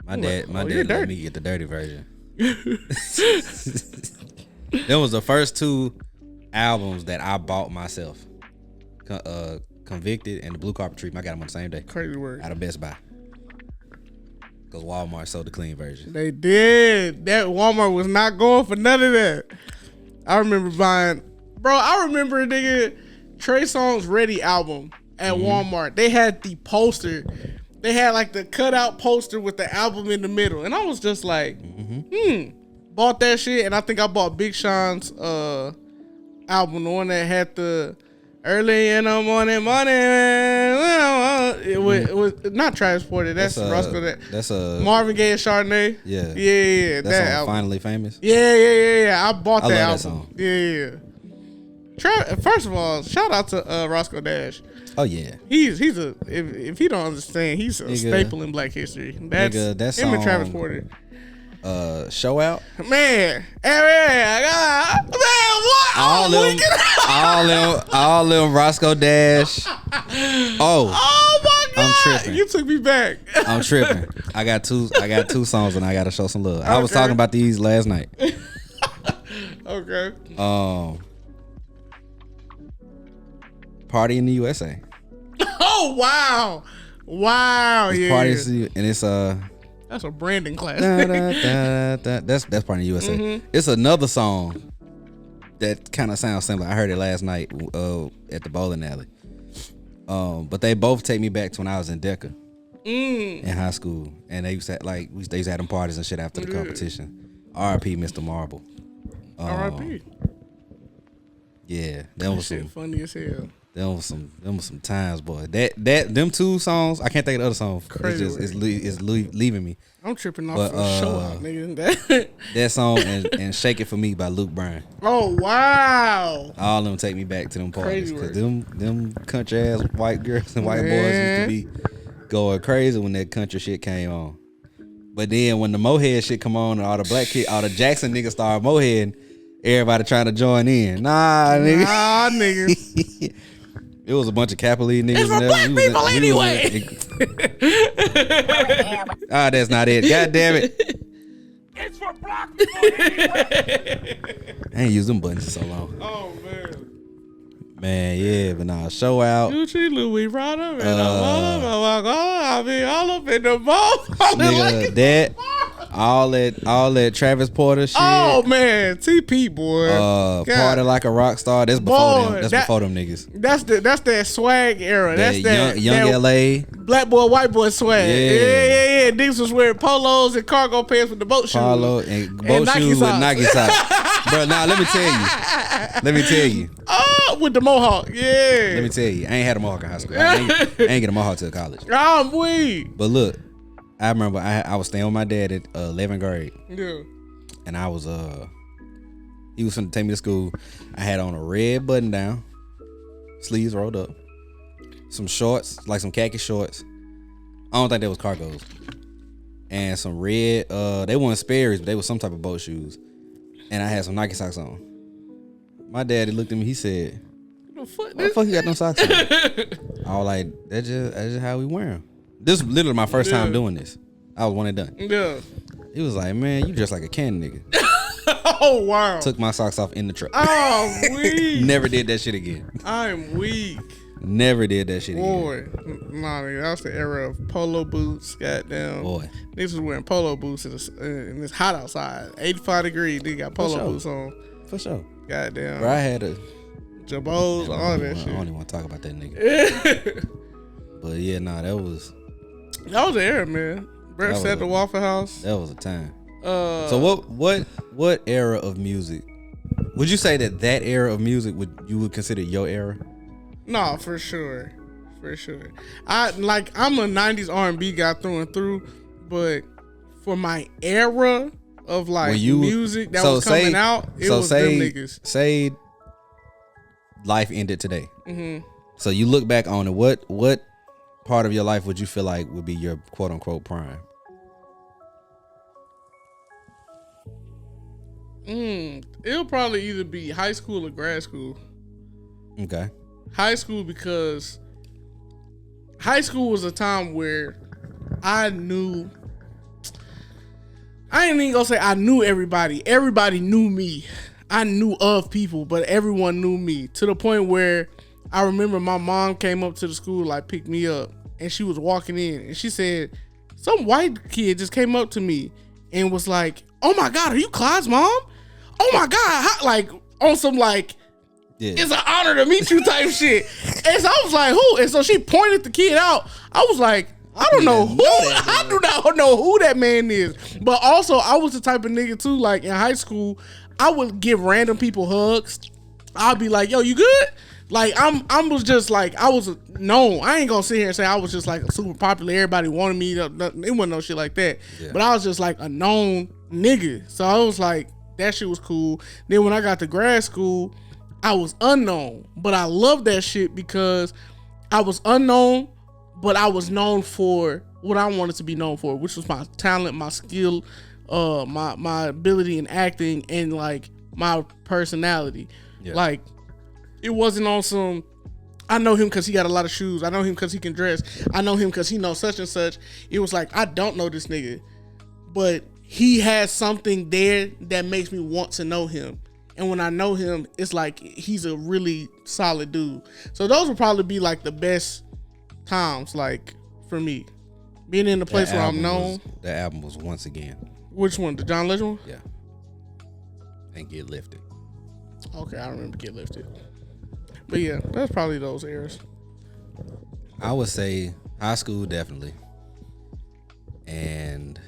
My dad let me get the dirty version. That was the first 2 albums that I bought myself. Convicted and the Blue Carpet Treatment. I got them on the same day. Crazy work. Out of Best Buy. Because Walmart sold the clean version. They did. That Walmart was not going for none of that. I remember buying, nigga, Trey Songz Ready album at Walmart. They had the poster. They had like the cutout poster with the album in the middle. And I was just like, bought that shit. And I think I bought Big Sean's album, the one that had the Early in the morning, it was not Travis Porter. That's Roscoe. That's a Marvin Gaye and Chardonnay. Yeah. That album. Finally Famous. Yeah. I bought that album. That song. Yeah. First of all, shout out to Roscoe Dash. Oh yeah. He's a if you don't understand, he's a staple in Black history. That's him and Travis Porter. Show Out. Man, what? All them Roscoe Dash. Oh my God! I'm tripping. You took me back. I'm tripping. I got two songs and I gotta show some love. I was talking about these last night. Okay. Party in the USA. Oh wow! It's Party and it's that's a branding class. That's Party in the USA. Mm-hmm. It's another song that kind of sounds similar. I heard it last night at the bowling alley. But they both take me back to when I was in DECA in high school, and they used to they used to have them parties and shit after the competition. R.I.P. Mr. Marble. R.I.P. Yeah, that was shit funny as hell. Them was some times, boy. Them two songs, I can't think of the other song. It's leaving me. I'm tripping off the show out, nigga. That song and Shake It For Me by Luke Bryan. Oh wow! All of them take me back to them parties because them country ass white girls and white boys used to be going crazy when that country shit came on. But then when the Mohead shit come on and all the black kids, all the Jackson niggas started Mohead, everybody trying to join in. Nah, nigga. It was a bunch of Capoli niggas. It's for black people anyway. That's not it. God damn it. It's for black people anyway. I ain't used them buttons in so long. Oh, Man, yeah, but nah, Show Out. Gucci, Louis Prada, and I'll be all up in the ball. Nigga, that. All that Travis Porter shit. Oh man, TP boy. Party Like a Rock Star. That's before them. That's before them niggas. That's that swag era. That's that young LA. Black boy, white boy swag. Yeah. Niggas was wearing polos and cargo pants with the boat shoes. Polo and boat shoes with Nike socks. Bro, now let me tell you. Oh, with the mohawk. Yeah. Let me tell you. I ain't had a mohawk in high school. I ain't get a mohawk till college. I'm weak. But look. I remember I was staying with my dad at 11th grade. Yeah. And I was he was finna take me to school. I had on a red button down, sleeves rolled up, some shorts, like some khaki shorts. I don't think they was cargos. And some red, they weren't Sperry's, but they was some type of boat shoes. And I had some Nike socks on. My daddy looked at me, he said, "What the fuck you got them socks on?" I was like, that's just how we wear them. This is literally my first time doing this. I was one and done. Yeah. He was like, "Man, you dress like a can nigga." Oh wow. Took my socks off in the truck. Oh weak. Never did that shit again. I'm weak. Never did that shit again. Boy, nah, nigga, that was the era of polo boots. Goddamn. Boy. Niggas was wearing polo boots and it's hot outside. 85 degrees. They got polo boots on. For sure. Goddamn. Bro, I had a Jabos, all that shit. I don't even want to talk about that nigga. But yeah, nah, that was the era, man. Brett said the Waffle House. That was a time. So what era of music would you say that era of music would consider your era? No, for sure. I'm a 90s R&B guy through and through, but for my era of music that was coming out, it was them niggas. Say life ended today. Mm-hmm. So you look back on it, what part of your life would you feel like would be your quote unquote prime? It'll probably either be high school or grad school. Okay. High school, because high school was a time where I ain't even gonna say I knew everybody. Everybody knew me. I knew of people, but everyone knew me, to the point where I remember my mom came up to the school, picked me up, and she was walking in and she said, some white kid just came up to me and was like, "Oh my God, are you Clyde's mom? Oh my God," on some it's an honor to meet you type shit. And so I was like, who? And so she pointed the kid out. I was like, I don't know who. I do not know who that man is. But also, I was the type of nigga too, in high school, I would give random people hugs. I'd be like, "Yo, you good?" Like I was just like I was known. I ain't gonna sit here and say I was just like super popular. Everybody wanted me. It wasn't no shit like that. Yeah. But I was just like a known nigga. So I was like that shit was cool. Then when I got to grad school, I was unknown. But I loved that shit because I was unknown, but I was known for what I wanted to be known for, which was my talent, my skill, my ability in acting, and like my personality. Yeah. Like it wasn't on some I know him because he got a lot of shoes. I know him because he can dress. I know him because he knows such and such. It was like I don't know this nigga, but he has something there that makes me want to know him. And when I know him, it's like he's a really solid dude. So those would probably be like the best times, like for me, being in the place where I'm known. The album was Once Again. Which one? The John Legend one? Yeah. And Get Lifted. Okay, I remember Get Lifted. But yeah, that's probably those eras. I would say high school definitely, and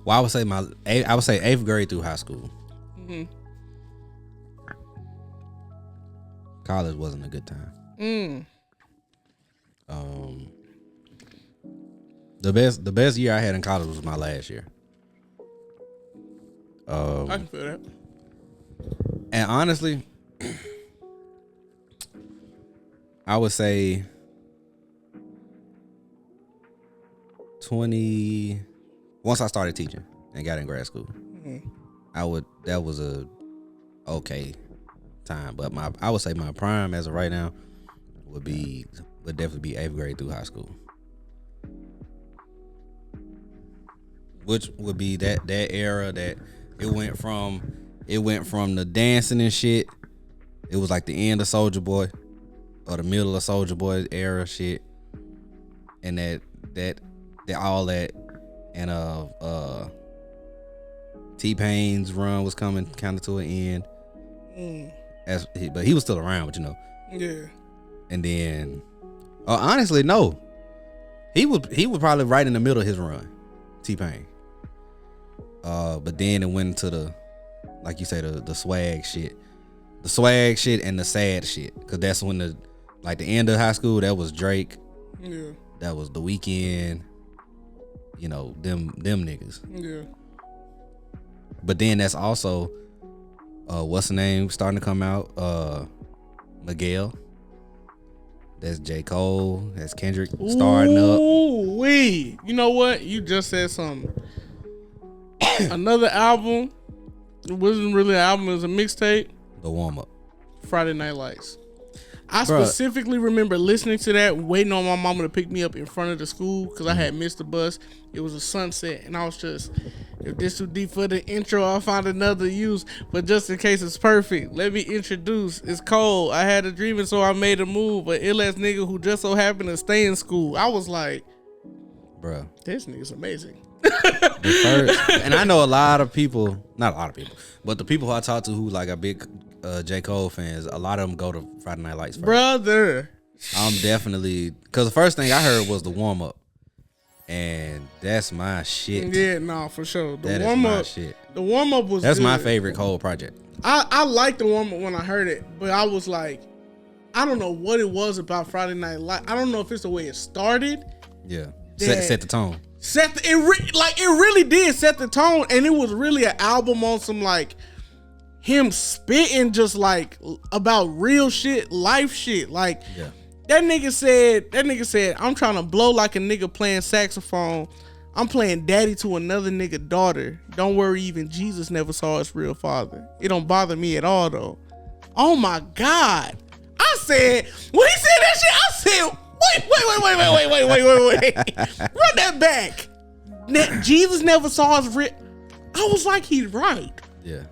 well, I would say 8th grade through high school. Mm-hmm. College wasn't a good time. The best year I had in college was my last year. I can feel that. And honestly, I would say 20. Once I started teaching and got in grad school, that was a okay time. But I would say my prime as of right now would definitely be 8th grade through high school, which would be that era that it went from the dancing and shit. It was like the end of Soulja Boy or the middle of Soulja Boy era shit, and that all that. And T-Pain's run was coming kind of to an end. But he was still around, but you know. Yeah. And then, honestly, no, he was probably right in the middle of his run, T-Pain. But then it went into the, like you say, the swag shit, and the sad shit, because that's when the end of high school. That was Drake. Yeah. That was The Weeknd. You know, them niggas. Yeah. But then that's also what's the name starting to come out? Miguel. That's J. Cole. That's Kendrick starting up. Ooh, wee. You know what? You just said something. Another album. It wasn't really an album, it was a mixtape. The Warm Up. Friday Night Lights. I specifically remember listening to that, waiting on my mama to pick me up in front of the school because I had missed the bus. It was a sunset, and I was just, if this too deep for the intro, I'll find another use. But just in case it's perfect, let me introduce. It's cold. I had a dream, and so I made a move. But ill-ass nigga who just so happened to stay in school. I was like, bruh, this nigga's amazing. And I know a lot of people, not a lot of people, but the people who I talk to who like are big J. Cole fans, a lot of them go to Friday Night Lights first. Brother, I'm definitely, because the first thing I heard was the Warm Up, and that's my shit. Yeah, no, for sure. The Warm Up shit. The Warm Up was that's good. my favorite Cole project. I liked the Warm Up when I heard it, but I was like, I don't know what it was about Friday Night Lights. I don't know if it's the way it started. Yeah, set the tone. It really did set the tone, and it was really an album on some like him spitting just like about real shit, life shit. Like that nigga said, I'm trying to blow like a nigga playing saxophone. I'm playing daddy to another nigga daughter. Don't worry, even Jesus never saw his real father. It don't bother me at all though. Oh my God. I said, when he said that shit, I said, wait. Run that back. Jesus never saw his real. I was like, he's right. Yeah.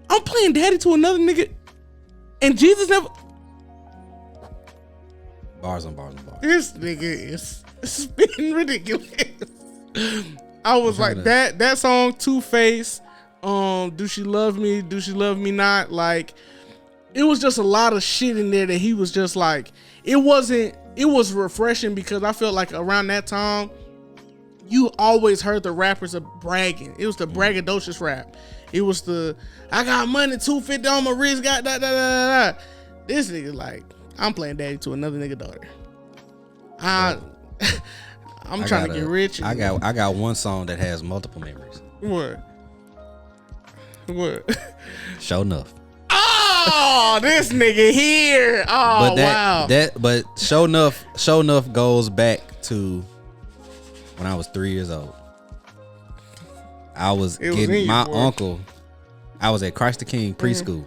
I'm playing daddy to another nigga, and Jesus never. Bars on bars on bars. This nigga is spitting ridiculous. I was like that song, Two-Face. Do she love me? Do she love me not? Like, it was just a lot of shit in there that he was just like. It was refreshing because I felt like around that time, you always heard the rappers bragging. It was the braggadocious rap. It was the I got money, 250 on my wrist, got da da da da. This nigga like, I'm playing daddy to another nigga daughter. I'm trying to get rich. I got one song that has multiple memories. What? Show enough. Oh, this nigga here. Oh, wow. But Show enough goes back to when I was 3 years old. I was getting my uncle. I was at Christ the King preschool.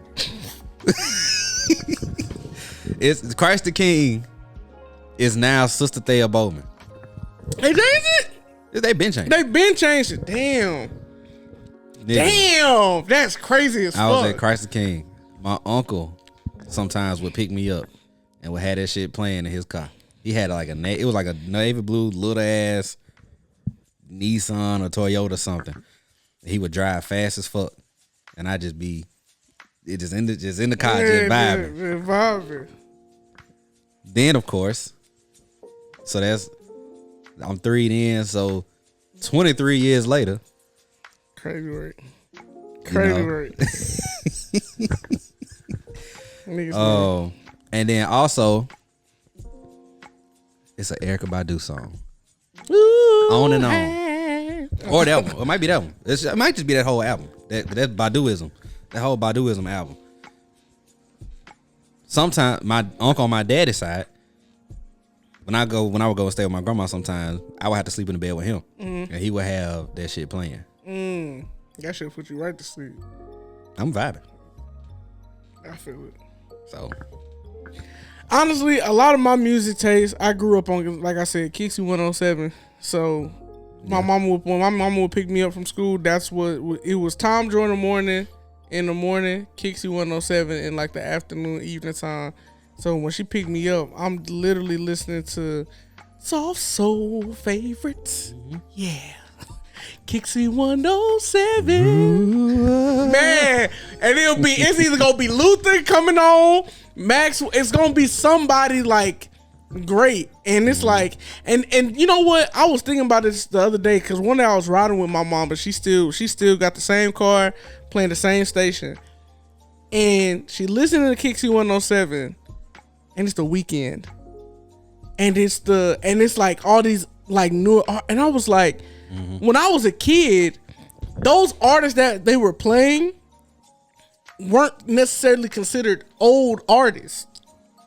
It's Christ the King is now Sister Thea Bowman. They changed it? They been changed. They been changed it. Damn. Nigga. Damn. That's crazy as fuck. I was at Christ the King. My uncle sometimes would pick me up and would have that shit playing in his car. He had like it was like a navy blue little ass Nissan or Toyota or something. He would drive fast as fuck, and I just be just in the car just vibing. Then of course, so I'm 3 in, so 23 years later. Crazy work. Crazy work. Oh, and then also, it's an Erykah Badu song. Ooh, On and On. Or that one. It might be that one. It might just be that whole album. That Baduism. That whole Baduism album. Sometimes my uncle on my daddy's side, when I would go and stay with my grandma sometimes, I would have to sleep in the bed with him. And he would have that shit playing. That shit put you right to sleep. I'm vibing. I feel it. So honestly, a lot of my music taste, I grew up on, like I said, Kixie 107. So when my mama would pick me up from school, that's what it was. Tom Joyner in the morning, Kixie 107 in like the afternoon, evening time. So when she picked me up, I'm literally listening to soft soul favorites. Yeah. Kixie 107. Ooh. Man, and it's either gonna be Luther coming on, Max, it's gonna be somebody like great. And it's like, and you know what? I was thinking about this the other day, because one day I was riding with my mom, but she still got the same car, playing the same station. And she listening to Kixie 107, and it's The Weeknd. And it's like all these like new, and I was like, when I was a kid, those artists that they were playing weren't necessarily considered old artists.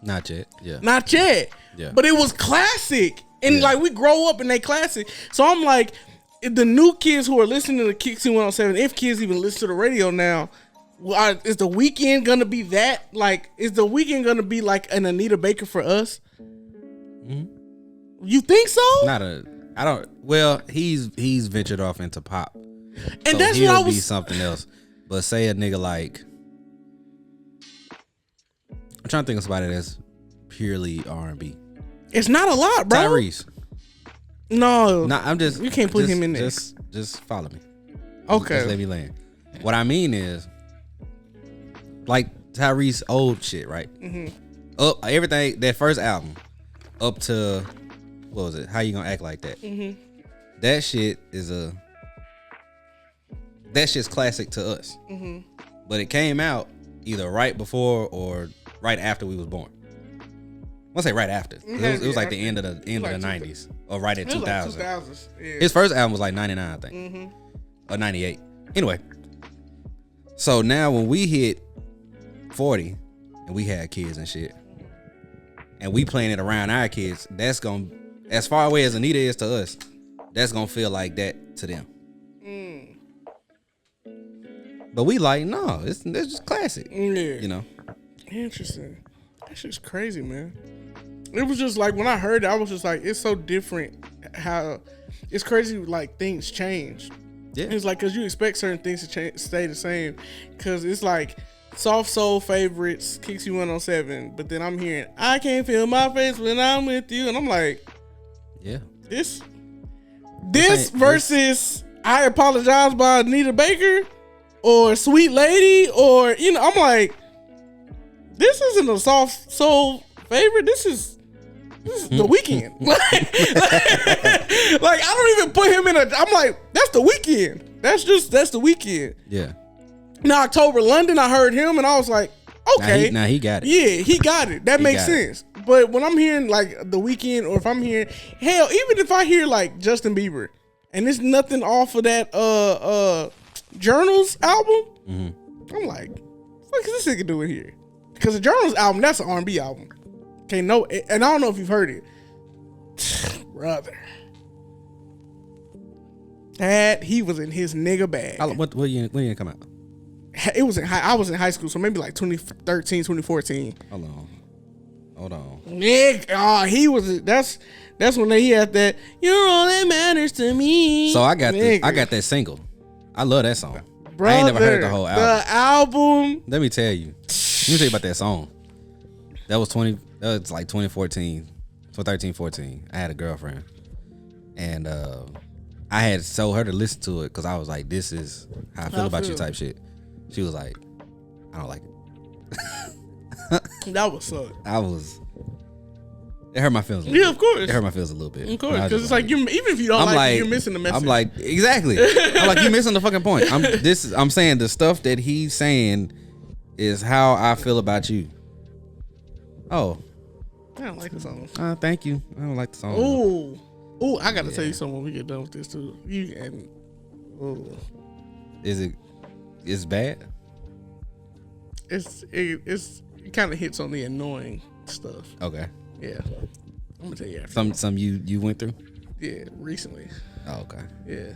Not yet. Yeah. Not yet. Yeah. But it was classic. And like we grow up in they classic. So I'm like, the new kids who are listening to Kixie 107, if kids even listen to the radio now, is The Weeknd gonna be that? Like, is The Weeknd gonna be like an Anita Baker for us? You think so? Well, he's ventured off into pop, and so that's he'll what I was. Be something else. But say a nigga like, I'm trying to think of somebody that's purely R&B. It's not a lot, bro. Tyrese. No, I'm just. You can't put him in there. Just follow me. Okay. Just let me land. What I mean is, like Tyrese old shit, right? Up everything, that first album, up to. What was it? How You Gonna Act Like That? That shit that shit's classic to us. But it came out either right before or right after we was born. I'll say right after. It was like the end of the 90s or right at 2000. Like 2000s. Yeah. His first album was like 99, I think, or 98. Anyway, so now when we hit 40 and we had kids and shit, and we playing it around our kids, that's gonna. As far away as Anita is to us, that's gonna feel like that to them. But we like, no, it's just classic. You know. Interesting. That's just crazy, man. It was just like when I heard it, I was just like, it's so different how it's crazy. Like things change. Yeah. It's like because you expect certain things to stay the same. Because it's like soft soul favorites, Kixie 107, but then I'm hearing I can't feel my face when I'm with you, and I'm like. Yeah. This versus I Apologize by Anita Baker or Sweet Lady, or I'm like, this isn't a soft soul favorite. This is The Weeknd. Like, I don't even put him in a. I'm like, that's the weekend. That's the weekend. Yeah. Now October London, I heard him and I was like, okay. Now he got it. Yeah, he got it. That makes sense. But when I'm hearing like the weekend, or if I'm hearing, hell, even if I hear like Justin Bieber and there's nothing off of that Journals album, I'm like, what is this nigga doing here? Because the Journals album, that's an R&B album. Okay, no, and I don't know if you've heard it. Brother. That he was in his nigga bag. What year come out? It was I was in high school, so maybe like 2013, 2014. Hold on. Nigga, he was. That's when he had that. You're all that matters to me. So I got that single. I love that song. Brother, I ain't never heard the whole album. The album. Let me tell you about that song. That was like 2014, 2013, 14. I had a girlfriend, and I had told her to listen to it because I was like, "This is how I feel about you," type shit. She was like, "I don't like it." That was so. It hurt my feelings. Yeah, of course. It hurt my feelings a little bit. Of course, because it's like even if you don't like it, you're missing the message. I'm like, exactly. I'm like, you're missing the fucking point. I'm saying the stuff that he's saying is how I feel about you. Oh, I don't like the song. Thank you. I don't like the song. Oh, I gotta tell you something when we get done with this too. It's bad. It kind of hits on the annoying stuff. Okay. Yeah, I'm gonna tell you after. Some you went through. Yeah, recently. Oh, okay. Yeah.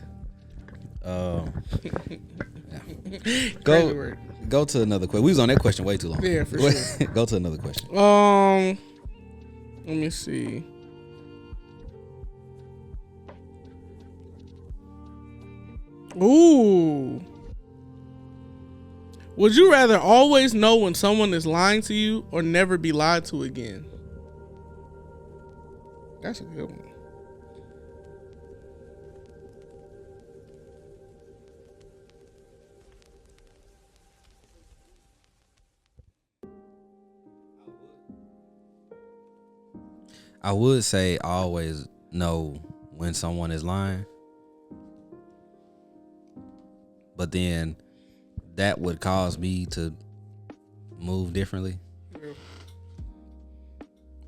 Yeah. Go to another question. We was on that question way too long. Yeah, for sure. Go to another question. Let me see. Ooh. Would you rather always know when someone is lying to you or never be lied to again? That's a good one. I would say always know when someone is lying, but then that would cause me to move differently,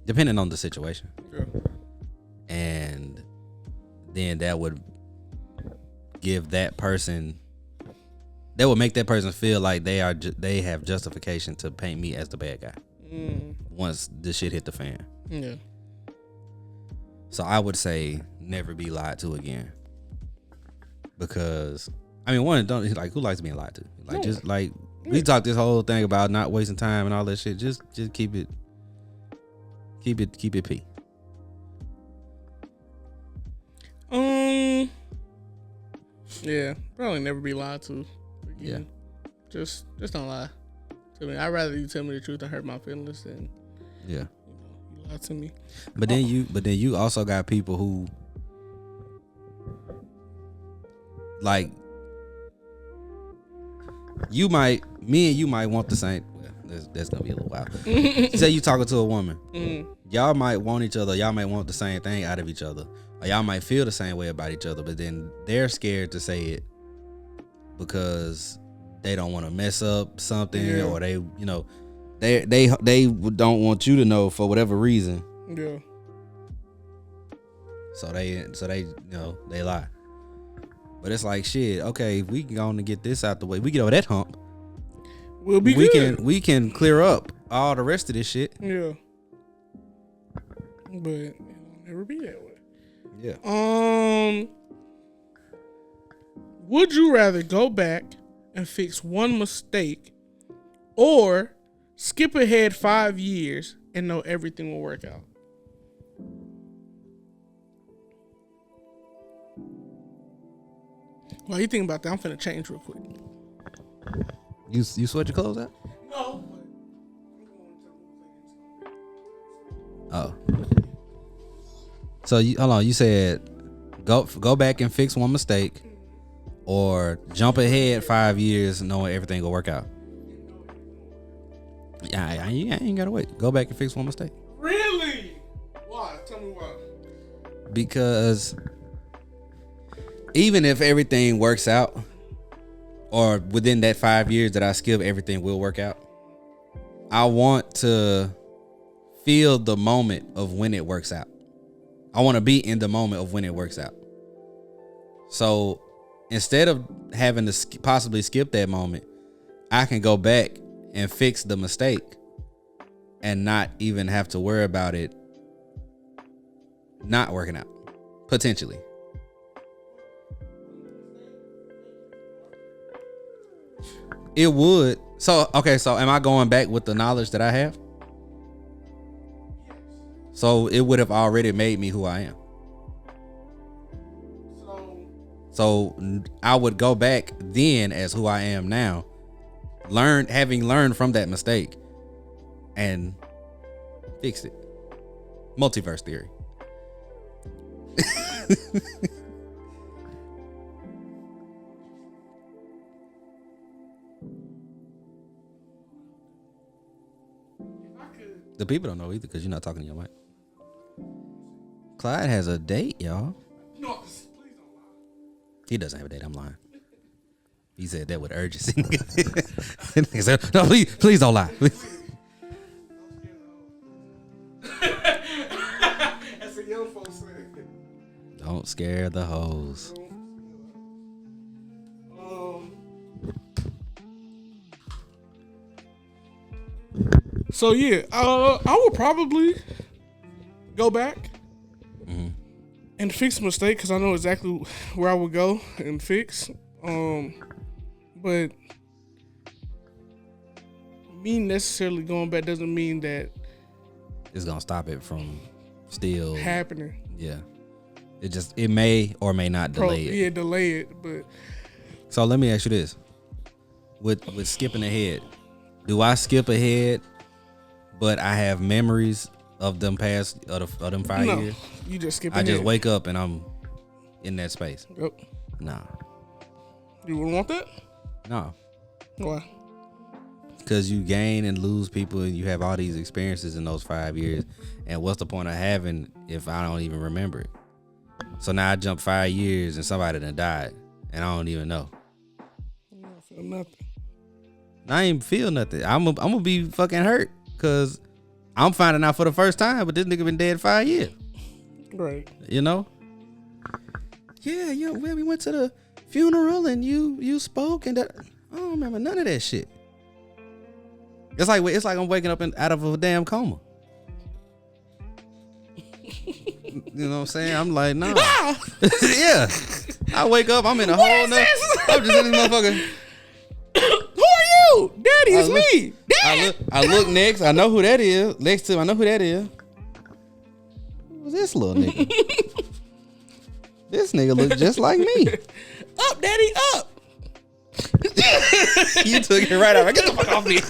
depending on the situation. And then that would give that person, that would make that person feel like they have justification to paint me as the bad guy once the shit hit the fan. Yeah. So I would say never be lied to again, because I mean, one, don't like, who likes being lied to? Like, just like we talked this whole thing about not wasting time and all that shit. Just keep it P. Yeah, probably never be lied to again. Yeah. Just don't lie to me. I'd rather you tell me the truth and hurt my feelings than you lie to me. But then you also got people who like me and you might want the same. Well, that's gonna be a little while. Say you talking to a woman, y'all might want each other. Y'all might want the same thing out of each other, or y'all might feel the same way about each other. But then they're scared to say it because they don't want to mess up something, or they don't want you to know for whatever reason. Yeah. So they they lie. But it's like, shit, okay, if we can go on and get this out the way, we get over that hump, we'll be good. We can clear up all the rest of this shit. Yeah. But it'll never be that way. Yeah. Would you rather go back and fix one mistake or skip ahead 5 years and know everything will work out? While you think about that, I'm finna change real quick. You sweat your clothes out? No. Oh. So hold on. You said go back and fix one mistake, or jump ahead 5 years knowing everything will work out. Yeah, I ain't gotta wait. Go back and fix one mistake. Really? Why? Tell me why. Because even if everything works out, or within that 5 years that I skip, everything will work out. I want to feel the moment of when it works out. I want to be in the moment of when it works out. So instead of having to possibly skip that moment, I can go back and fix the mistake and not even have to worry about it not working out, potentially. It would. So, okay, so am I going back with the knowledge that I have? So it would have already made me who I am. So I would go back then as who I am now, having learned from that mistake and fixed it. Multiverse theory. The people don't know either because you're not talking to your mic. Clyde has a date, y'all. No, please don't lie. He doesn't have a date. I'm lying. He said that with urgency. He said, no, please don't lie. Please. That's what young folks say. Don't scare the hoes. So yeah, I would probably go back and fix the mistake because I know exactly where I would go and fix. But me necessarily going back doesn't mean that it's gonna stop it from still happening. Yeah, it may or may not delay it. Yeah, delay it. But so let me ask you this: with skipping ahead, do I skip ahead? But I have memories of them past of them 5 years. You just skip. I just wake up and I'm in that space. Yep. Nah. You wouldn't want that? No. Why? Because you gain and lose people, and you have all these experiences in those 5 years. And what's the point of having if I don't even remember it? So now I jump 5 years and somebody done died, and I don't even know. I don't feel nothing. I ain't feel nothing. I'm gonna be fucking hurt. Cause I'm finding out for the first time, but this nigga been dead 5 years. Right. You know? Yeah, we went to the funeral and you spoke and that. I don't remember none of that shit. It's like I'm waking up out of a damn coma. You know what I'm saying? I'm like, nah. Yeah. I wake up, I'm in a whole nother. I'm just in this motherfucker. Who are you? Daddy, it's me. Dad. I look next. I know who that is. Next to him, I know who that is. Who's this little nigga? This nigga look just like me. Up, Daddy, up. You took it right out. Get the fuck off me.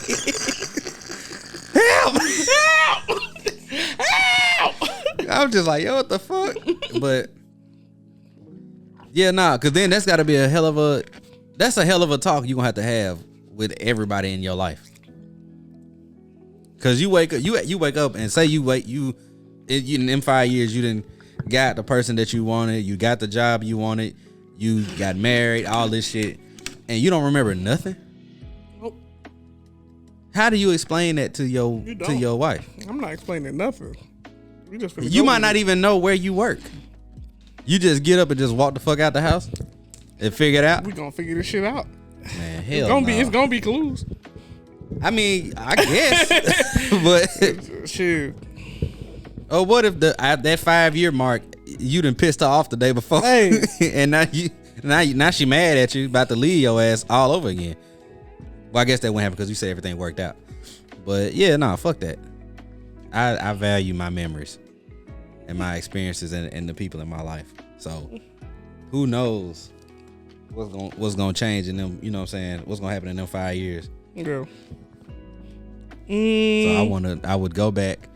Help. I'm just like, yo, what the fuck? But yeah, nah, cause then that's gotta be a hell of a talk you're gonna have to have with everybody in your life. Cause you wake up and say in them 5 years you didn't got the person that you wanted, you got the job you wanted, you got married, all this shit, and you don't remember nothing. Nope. How do you explain that to your wife? I'm not explaining nothing. You might not even know where you work. You just get up and just walk the fuck out the house and figure it out. We gonna figure this shit out. Man, hell it's gonna be clues. I mean, I guess, but shit. Oh, what if that 5 year mark you done pissed her off the day before, hey. And now she mad at you, about to leave your ass all over again. Well, I guess that wouldn't happen because you said everything worked out. But yeah, nah, fuck that. I value my memories and my experiences and the people in my life. So who knows what's gonna change in them? You know what I'm saying? What's gonna happen in them 5 years? Yeah. So I would go back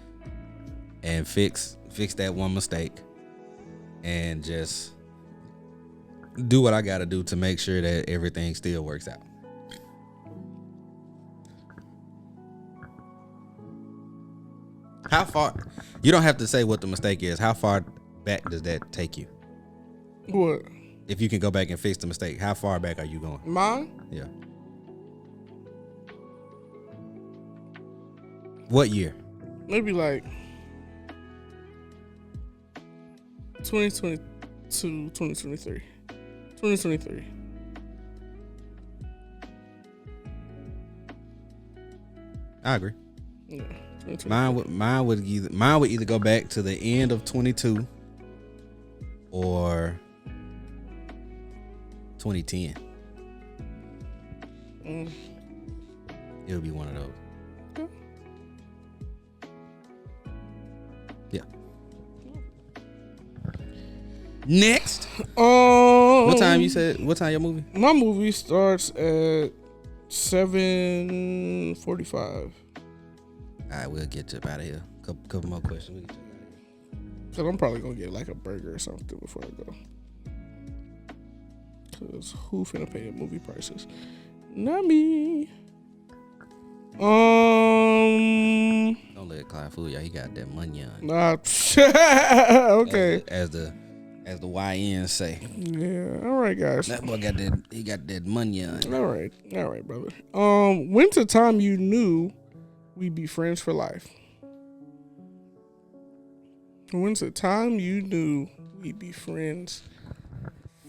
and fix that one mistake and just do what I gotta do to make sure that everything still works out. How far? You don't have to say what the mistake is. How far back does that take you? What? If you can go back and fix the mistake, how far back are you going? Mine? Yeah. What year? Maybe like 2022, 2023. 2023. I agree. Yeah. Mine would either go back to the end of 22 or 2010. It'll be one of those. Yeah. Next. What time you said? What time your movie? My movie starts at 7:45. All right, we'll get you up out of here. Couple more questions. Cause I'm probably gonna get like a burger or something before I go. Cause who finna pay the movie prices? Not me. Don't let Clyde fool y'all. He got that money on. Nah. Okay. As the YN say. Yeah. All right, guys. That boy got that. He got that money on. All right, brother. When's the time you knew we'd be friends for life? When's the time you knew we'd be friends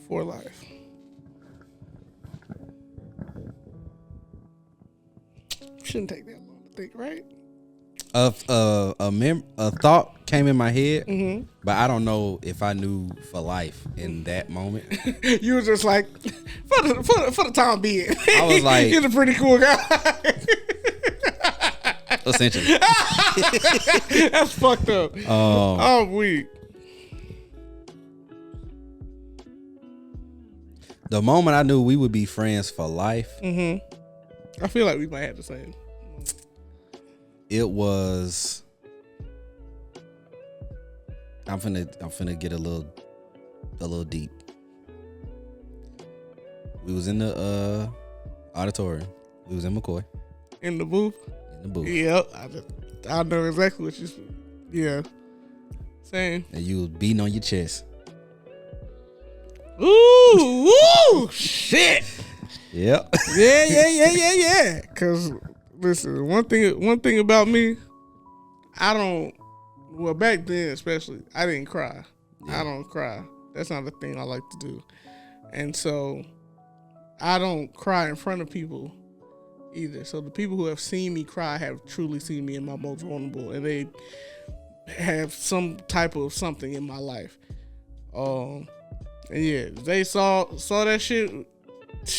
for life? Shouldn't take that long to think, right? A thought came in my head, Mm-hmm. but I don't know if I knew for life in that moment. You were just like, for the time being. I was like, he's a pretty cool guy. Essentially. That's fucked up. I'm weak. The moment I knew we would be friends for life, Mm-hmm. I feel like we might have the same. it was. I'm finna get a little deep. We was in the auditorium. We was in McCoy. In the booth? In the booth. Yep. I know exactly what you said. Yeah. Same. And you was beating on your chest. Ooh, shit. Yep. Yeah. Cause listen, one thing about me, back then especially, I didn't cry. Yeah. I don't cry. That's not a thing I like to do. And so I don't cry in front of people either. So the people who have seen me cry have truly seen me in my most vulnerable, and they have some type of something in my life. And yeah, they saw that shit.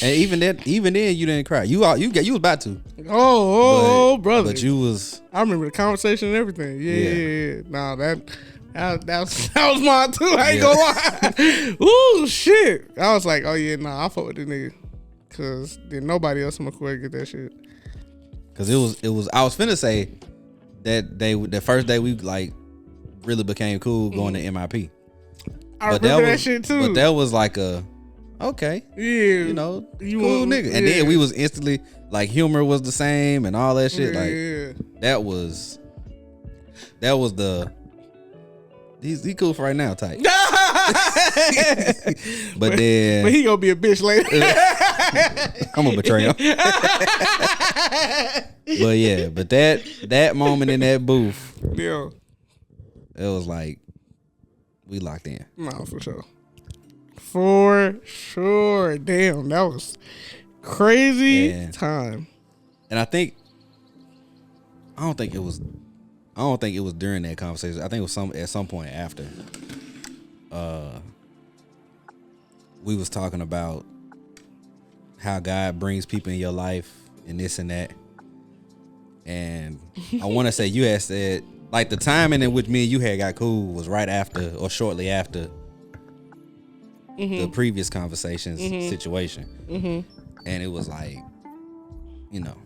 And even then, you didn't cry. You was about to. Brother. But you was. I remember the conversation and everything. Yeah. Nah, that was mine too. I ain't gonna lie. Ooh, shit. I was like, oh yeah, nah, I fuck with this nigga. Cause then nobody else in McCoy get that shit. Cause it was. I was finna say that the first day we like really became cool going to MIP. I remember that shit too. But that was like a. Okay. Yeah. You know, cool nigga. And then we was instantly like humor was the same and all that shit. That was the he cool for right now type. but he gonna be a bitch later. I'm gonna betray him. But yeah, but that moment in that booth, yeah, it was like we locked in. No, for sure. For sure. Damn, that was crazy time. And I don't think it was during that conversation. I think it was at some point after. We was talking about how God brings people in your life and this and that. And I want to say you had said like the timing in which me and you had got cool was right after or shortly after the previous conversations situation. And it was like, you know,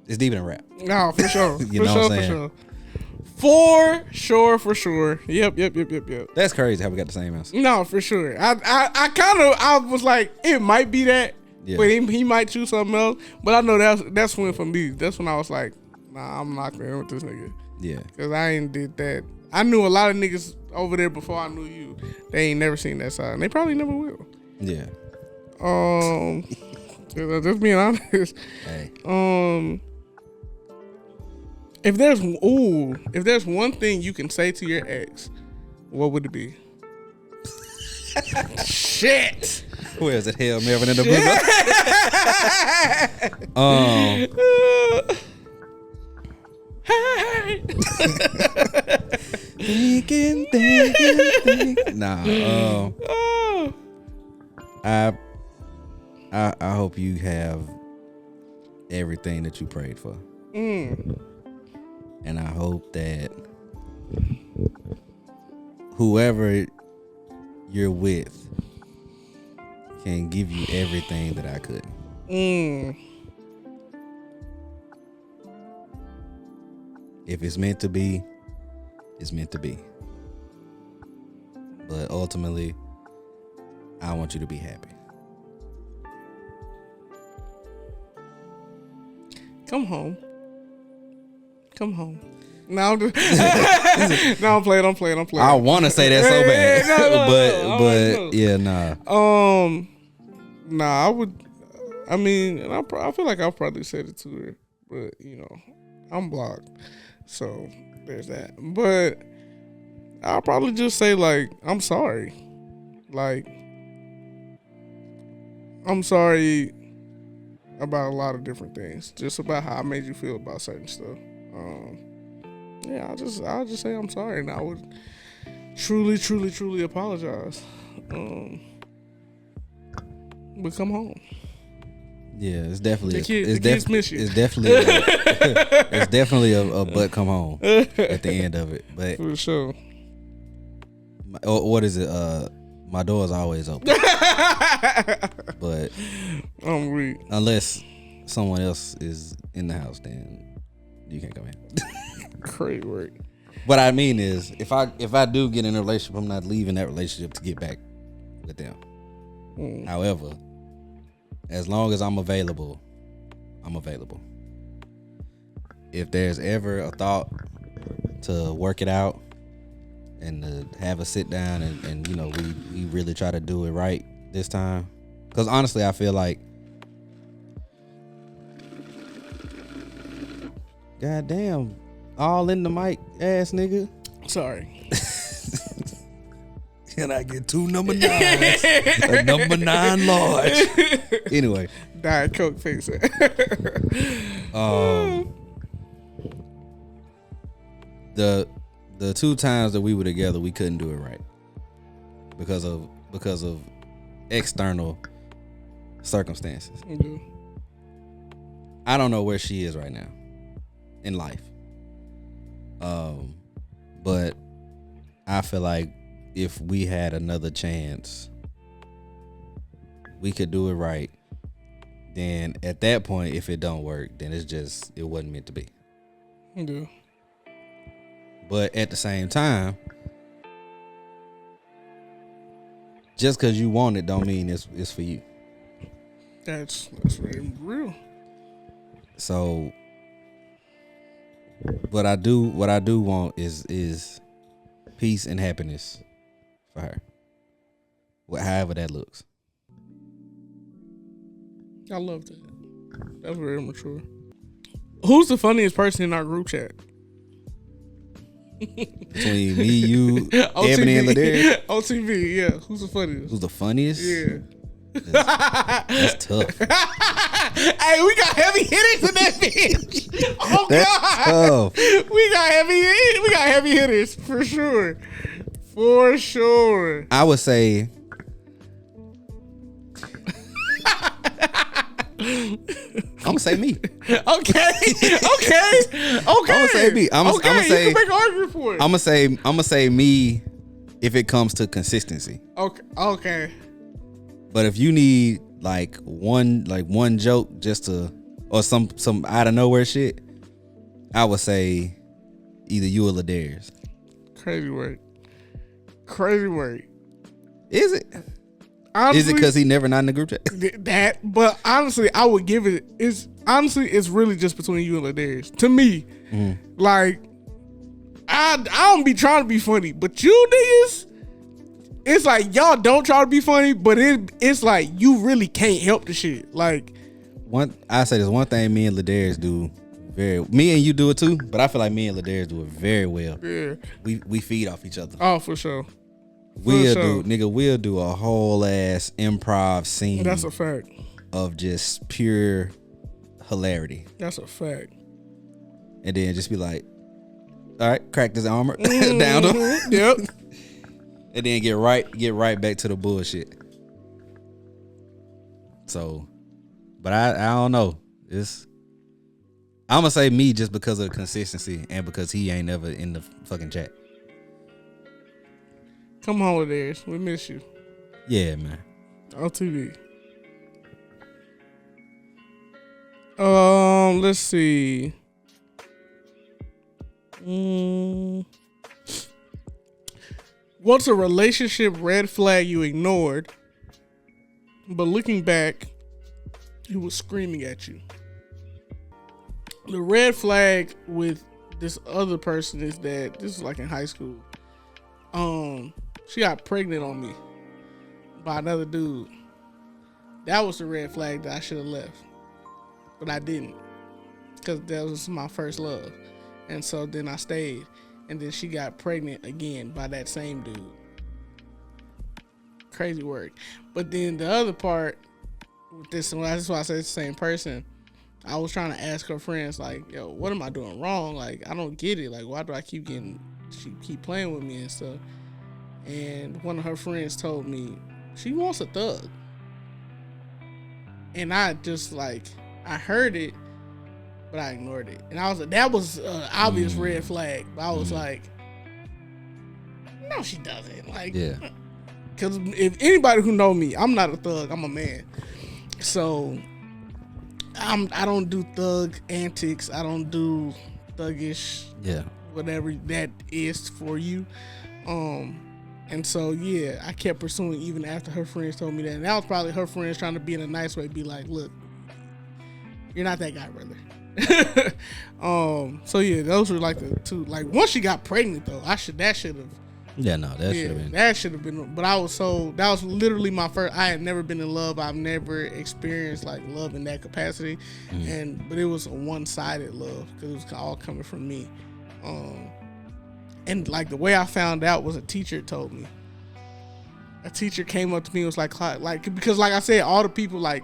it's deep in a rap. No, for sure. You know what I'm saying? For sure. Yep. That's crazy how we got the same answer. No, for sure. I was like, it might be that, but he might choose something else. But I know that's when for me, that's when I was like, nah, I'm not going with this nigga. Yeah. Because I ain't did that. I knew a lot of niggas over there before I knew you, they ain't never seen that side, and they probably never will. Yeah. Just being honest. Hey. If there's one thing you can say to your ex, what would it be? Shit. Where is it? Hail Melvin in the blue. Hey. Thinking. Nah. I hope you have everything that you prayed for. And I hope that whoever you're with can give you everything that I could. If it's meant to be, it's meant to be. But ultimately, I want you to be happy. Come home. No, I'm just no, I'm playing. I want to say that so bad, but yeah, nah. Nah, I would. I mean, and I feel like I'll probably said it to her, but you know, I'm blocked, so there's that. But I'll probably just say like, I'm sorry, like, I'm sorry about a lot of different things, just about how I made you feel about certain stuff. Yeah, I'll just say I'm sorry, and I would truly apologize. But come home. Yeah, it's definitely the kids miss you. It's definitely a but come home at the end of it. But for sure. What is it? My door's always open. But I'm weak. Unless someone else is in the house, then you can't come in. Crazy work. What I mean is, if I do get in a relationship, I'm not leaving that relationship to get back with them. However, as long as I'm available, I'm available. If there's ever a thought to work it out and to have a sit down and you know, we really try to do it right this time. Because honestly, I feel like, goddamn, all in the mic ass nigga. Sorry. Can I get 2 number 9s? A number 9 large. Anyway. Diet Coke face it. The 2 times that we were together, we couldn't do it right. Because of external circumstances. Mm-hmm. I don't know where she is right now in life. But I feel like if we had another chance, we could do it right. Then at that point, if it don't work, then it wasn't meant to be. Yeah. But at the same time, just because you want it don't mean it's for you. That's very real. So what I do want is peace and happiness for her. However that looks. I love that. That's very mature. Who's the funniest person in our group chat? Between me, you, Ebony, and Ladarius? OTV, yeah. Who's the funniest? Who's the funniest? Yeah. That's tough. Hey, we got heavy hitters in that bitch. Oh, that's God. Tough. We got heavy hitters for sure. For sure. I would say I'm gonna say me. Okay. I'm gonna say me. I'm gonna say you can make an argument for it. I'm gonna say me if it comes to consistency. Okay. But if you need like one joke just to, or some out of nowhere shit, I would say either you or Ladarius. Crazy work. Is it? Honestly, is it because he never not in the group chat? That, but honestly, I would give it. It's really just between you and Ladarius. To me, like I don't be trying to be funny, but you niggas, it's like y'all don't try to be funny, but it's like you really can't help the shit. Like I say there's one thing me and Ladarius do me and you do it too, but I feel like me and Ladarius do it very well. Yeah. We feed off each other. Oh, for sure. We'll do a whole ass improv scene. That's a fact. Of just pure hilarity. That's a fact. And then just be like, all right, crack this armor down him. Yep. And then get right back to the bullshit. So, but I don't know. I'm gonna say me just because of the consistency and because he ain't never in the fucking chat. Come on with theirs. We miss you. Yeah, man. On TV. Let's see. What's a relationship red flag you ignored, but looking back, he was screaming at you? The red flag with this other person is that this is like in high school. She got pregnant on me by another dude. That was the red flag that I should have left, but I didn't, because that was my first love. And so then I stayed, and then she got pregnant again by that same dude. Crazy work. But then the other part with this, and that's why I said it's the same person. I was trying to ask her friends, like, yo, what am I doing wrong? Like, I don't get it. Like, why do I keep playing with me and stuff? And one of her friends told me she wants a thug. And I just like, I heard it, but I ignored it. And I was like, that was an obvious red flag. But I was like, no, she doesn't. Like, yeah. Because if anybody who know me, I'm not a thug. I'm a man. So I don't do thug antics. I don't do thuggish. Yeah. Whatever that is for you. And so, yeah, I kept pursuing even after her friends told me that. And that was probably her friends trying to be in a nice way, be like, look, you're not that guy, brother. So, yeah, those were like the two. Like, once she got pregnant, though, that should have. Yeah, no, that should have been. That should have been. But that was literally my first. I had never been in love. I've never experienced, like, love in that capacity. But it was a one-sided love because it was all coming from me. And like the way I found out was a teacher told me. A teacher came up to me and was like, Clyde, like, because like I said, all the people, like,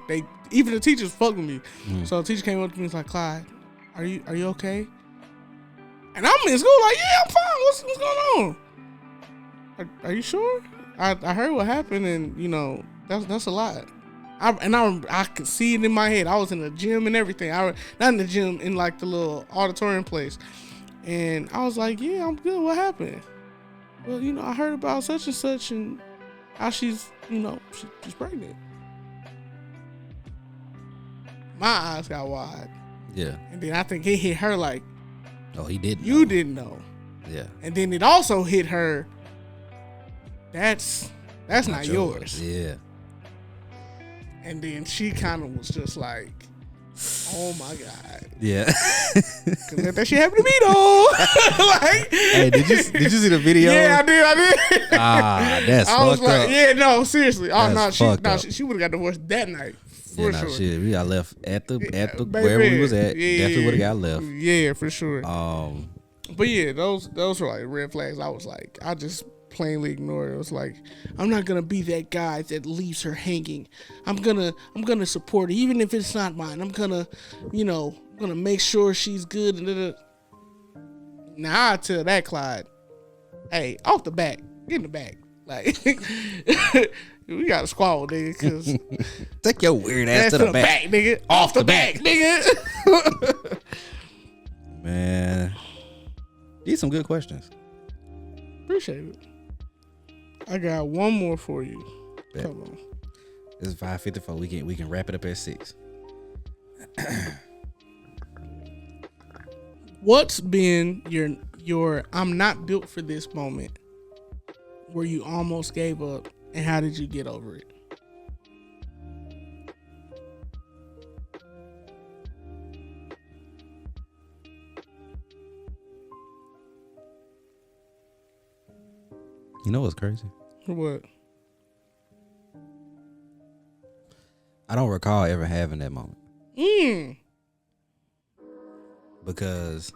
even the teachers fuck with me. So a teacher came up to me and was like, Clyde, are you okay? And I'm in school like, yeah, I'm fine. What's going on? Are you sure? I heard what happened, and you know that's a lot. I could see it in my head. I was in the gym and everything. Not in the gym, in like the little auditorium place. And I was like, yeah, I'm good. What happened? Well, you know, I heard about such and such and how she's, you know, she's pregnant. My eyes got wide. Yeah. And then I think it hit her like, oh, he didn't know. You didn't know. Yeah. And then it also hit her, that's not yours. Yeah. And then she kind of was just like, oh my God. Yeah. Cause let that shit happen to me though. Like, hey, did you see the video? Yeah, I did. That's I was fucked like, up. yeah, no, seriously. Oh no, she would have got divorced that night. For sure. Shit, we got left at the wherever we was at. Yeah, definitely would have got left. Yeah, for sure. But yeah, those were like red flags. I was like, I just plainly ignored it. It was like, I'm not gonna be that guy that leaves her hanging. I'm gonna support her even if it's not mine. I'm gonna make sure she's good. And now I tell that Clyde, hey, off the back, get in the back. Like, we got a squabble, nigga. Cause take your weird ass to the back, nigga. Off the back, nigga. Man, these some good questions. Appreciate it. I got one more for you. Bet. Come on. It's 5:54. We can wrap it up at 6. What's been your I'm not built for this moment where you almost gave up, and how did you get over it? You know what's crazy? What? I don't recall ever having that moment. Because,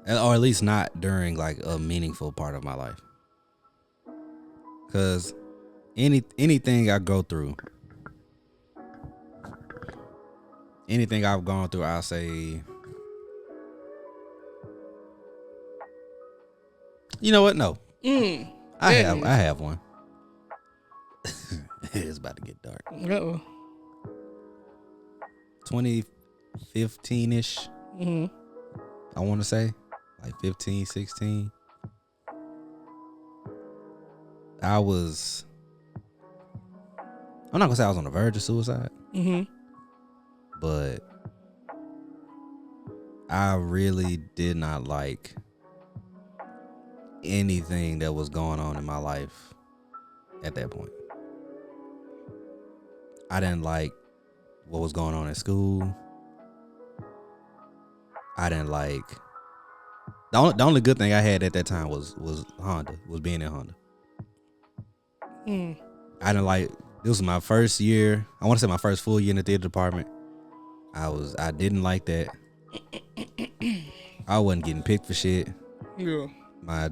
or at least not during like a meaningful part of my life. Because anything I go through, anything I've gone through, I'll say, you know what? No, I have one. It's about to get dark. 2015-ish. I want to say like 15, 16. I'm not gonna say I was on the verge of suicide. But I really did not like anything that was going on in my life at that point. I didn't like what was going on in school. I didn't like the only good thing I had at that time was Honda, was being in Honda. I didn't like, this was my first year. I want to say my first full year in the theater department. I didn't like that. I wasn't getting picked for shit. Yeah. I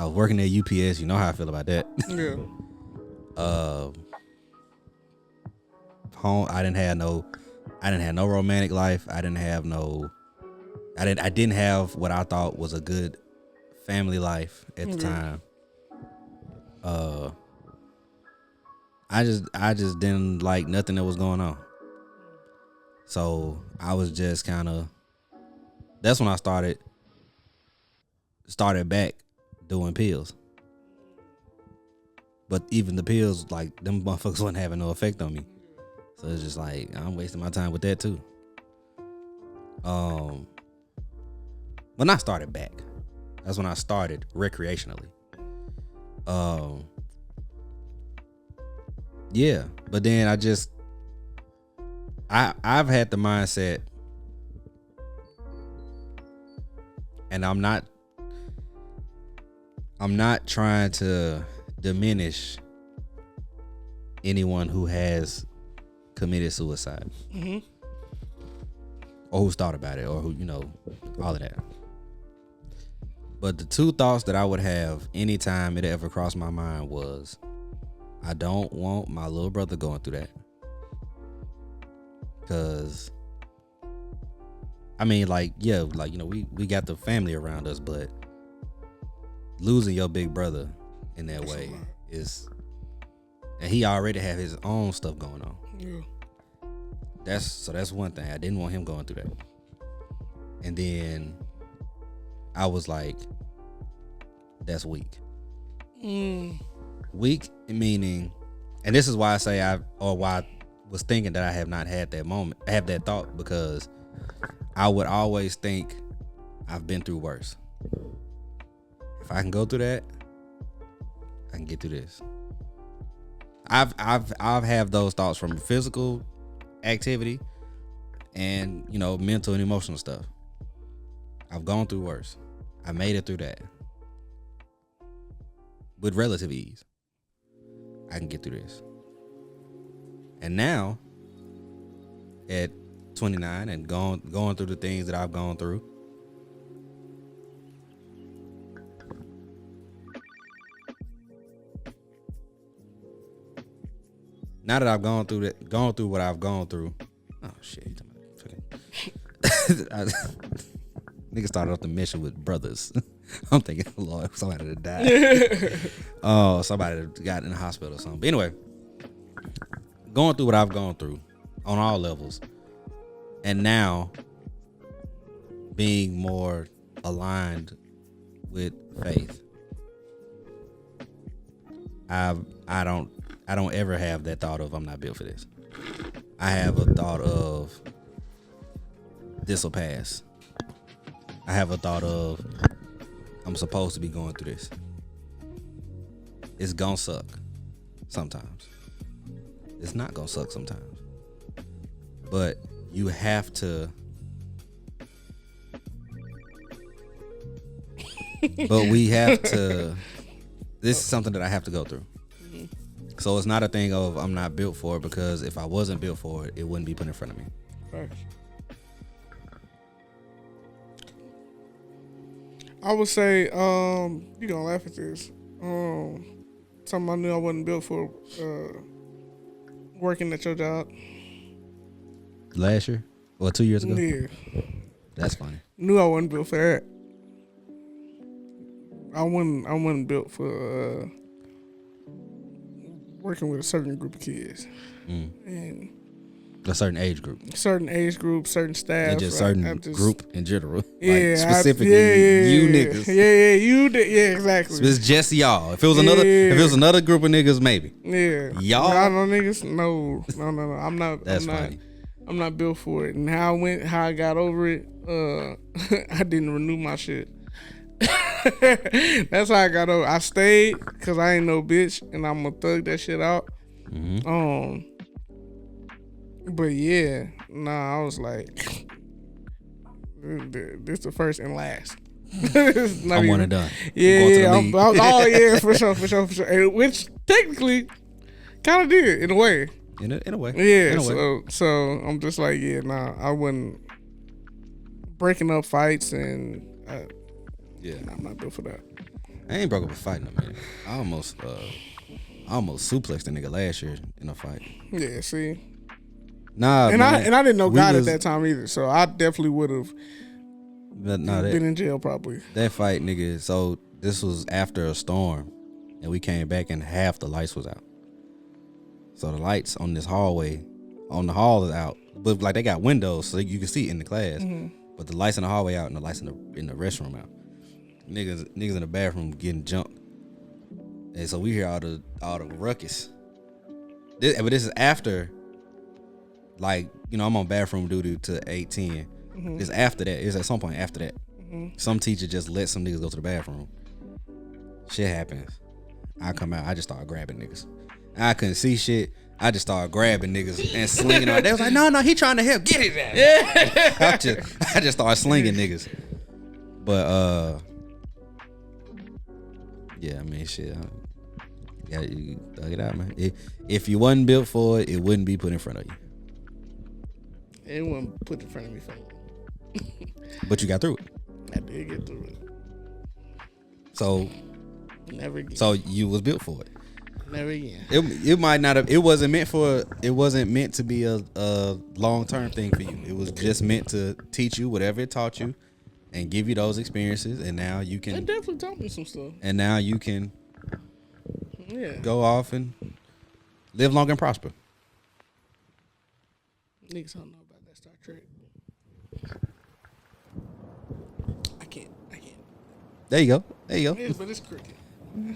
was working at UPS. You know how I feel about that. Yeah. Home. I didn't have no romantic life. I didn't have what I thought was a good family life at the time. I just didn't like nothing that was going on. So I was just kind of, that's when I started back doing pills. But even the pills, like, them motherfuckers wasn't having no effect on me. So it's just like, I'm wasting my time with that too. When I started back, that's when I started recreationally. Yeah, but then I've had the mindset, and I'm not trying to diminish anyone who has committed suicide, or who's thought about it, or who, all of that. But the two thoughts that I would have anytime it ever crossed my mind was, I don't want my little brother going through that. Cause I mean, like, yeah, like, we got the family around us, but losing your big brother in that way is, and he already have his own stuff going on. Yeah. That's one thing. I didn't want him going through that. And then I was like, that's weak. Weak meaning, and this is why I say why I was thinking that I have not had that moment, I have that thought, because I would always think I've been through worse. If I can go through that, I can get through this. I've had those thoughts from physical activity and mental and emotional stuff. I've gone through worse. I made it through that with relative ease. I can get through this. And now, at 29 and going through the things that I've gone through, now that I've gone through what I've gone through. Oh shit! Nigga started off the mission with brothers. I'm thinking, Lord, somebody that died. Oh, somebody that got in the hospital or something. But anyway, going through what I've gone through on all levels, and now being more aligned with faith, I don't ever have that thought of I'm not built for this. I have a thought of this will pass. I have a thought of I'm supposed to be going through this. It's gonna suck sometimes. It's not gonna suck sometimes. But you have to But we have to. This is something that I have to go through. So it's not a thing of I'm not built for it, because if I wasn't built for it, it wouldn't be put in front of me. Right. I would say, you gonna laugh at this. Something I knew I wasn't built for, working at your job. Last year? Or 2 years ago? Yeah. That's funny. Knew I wasn't built for that. I wasn't built for working with a certain group of kids. And a certain age group. Certain staff. And just certain group in general. Yeah. Like specifically you niggas. Yeah, exactly. So it's just y'all. If it was another group of niggas, maybe. Yeah. Y'all no niggas. No. I'm not. That's funny. I'm not built for it. And how I got over it, I didn't renew my shit. That's how I got over. I stayed because I ain't no bitch, and I'm gonna thug that shit out. But yeah, I was like, this the first and last. I'm one and done. Yeah, for sure. And which technically kind of did in a way. In a way. Yeah. So I'm just like, I wouldn't breaking up fights and. I'm not built for that. I ain't broke up a fight no man. I almost suplexed a nigga last year in a fight. Yeah, see. Nah, and man, I didn't know God at that time either, so I definitely would have been in jail probably. That fight, nigga. So this was after a storm, and we came back and half the lights was out. So the lights on this hallway, on the hall is out, but like they got windows so you can see in the class. But the lights in the hallway out and the lights in the restroom out. Niggas in the bathroom getting jumped, and so we hear all the ruckus. But this is after, like, I'm on bathroom duty to 8:10. It's after that. It's at some point after that. Some teacher just let some niggas go to the bathroom. Shit happens. I come out. I just start grabbing niggas. I couldn't see shit. I just started grabbing niggas and slinging them. They was like, no, he trying to help. Get his ass. I just started slinging niggas. But yeah, I mean, shit. You thug it out, man. If you wasn't built for it, it wouldn't be put in front of you. It wasn't put in front of me. But you got through it. I did get through it. So never again. So you was built for it. Never again. It might not have. It wasn't meant to be a long-term thing for you. It was just meant to teach you whatever it taught you and give you those experiences, and now you can. It definitely taught me some stuff. And now you can go off and live long and prosper. Niggas don't know about that Star Trek. I can't. There you go. Yeah, but it's cricket.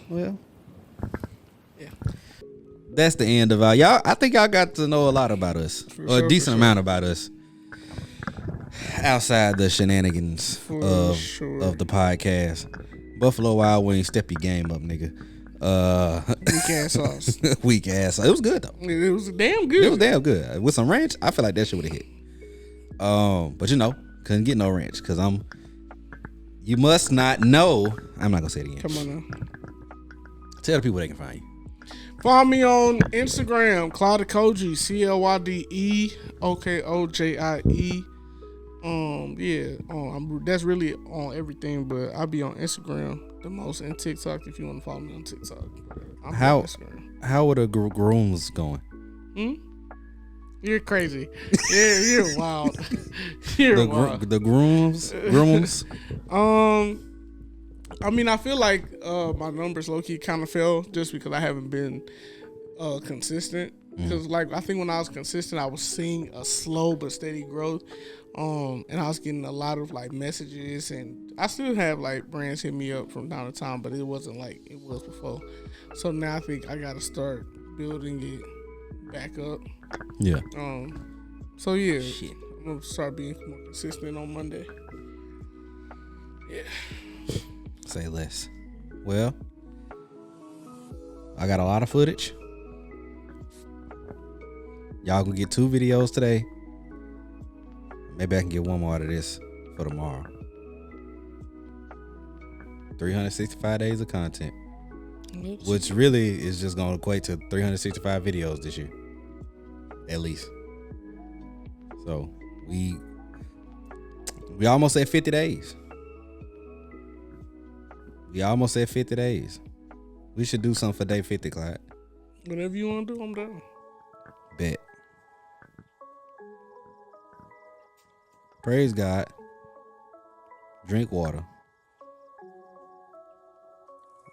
Well. Yeah. That's the end of y'all. I think y'all got to know a lot about us, a decent amount about us, outside the shenanigans of the podcast. Buffalo Wild Wings, step your game up, nigga. Weak ass sauce. Weak ass sauce. It was good though. It was damn good. It was damn good with some ranch. I feel like that shit would have hit. But couldn't get no ranch because You must not know. I'm not gonna say it again. Come on now. Tell the people they can find you. Follow me on Instagram, Clydeokoji, CLYDEOKOJIE. That's really on everything, but I'll be on Instagram the most, and TikTok if you want to follow me on TikTok. How are the grooms going? You're crazy. You're wild. You're wild. The grooms. I mean, I feel like my numbers low-key kind of fell just because I haven't been consistent. Because, I think when I was consistent, I was seeing a slow but steady growth. And I was getting a lot of, messages. And I still have, brands hit me up from time to time, but it wasn't like it was before. So now I think I got to start building it back up. Yeah. So, yeah. Shit. I'm going to start being more consistent on Monday. Yeah. Say less. Well, I got a lot of footage. Y'all gonna get 2 videos today. Maybe I can get one more out of this for tomorrow. 365 days of content, which really is just going to equate to 365 videos this year, at least. So we almost at 50 days. We almost at 50 days. We should do something for day 50, Clyde. Whatever you want to do, I'm down. Bet. Praise God. Drink water.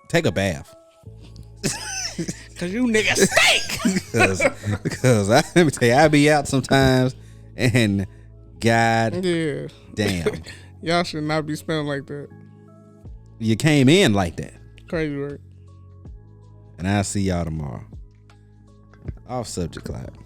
Take a bath. Cause you niggas stink. Because let me tell you, I be out sometimes and God damn. Y'all should not be smelling like that. You came in like that. Crazy work. And I'll see y'all tomorrow. Off subject, Clyde.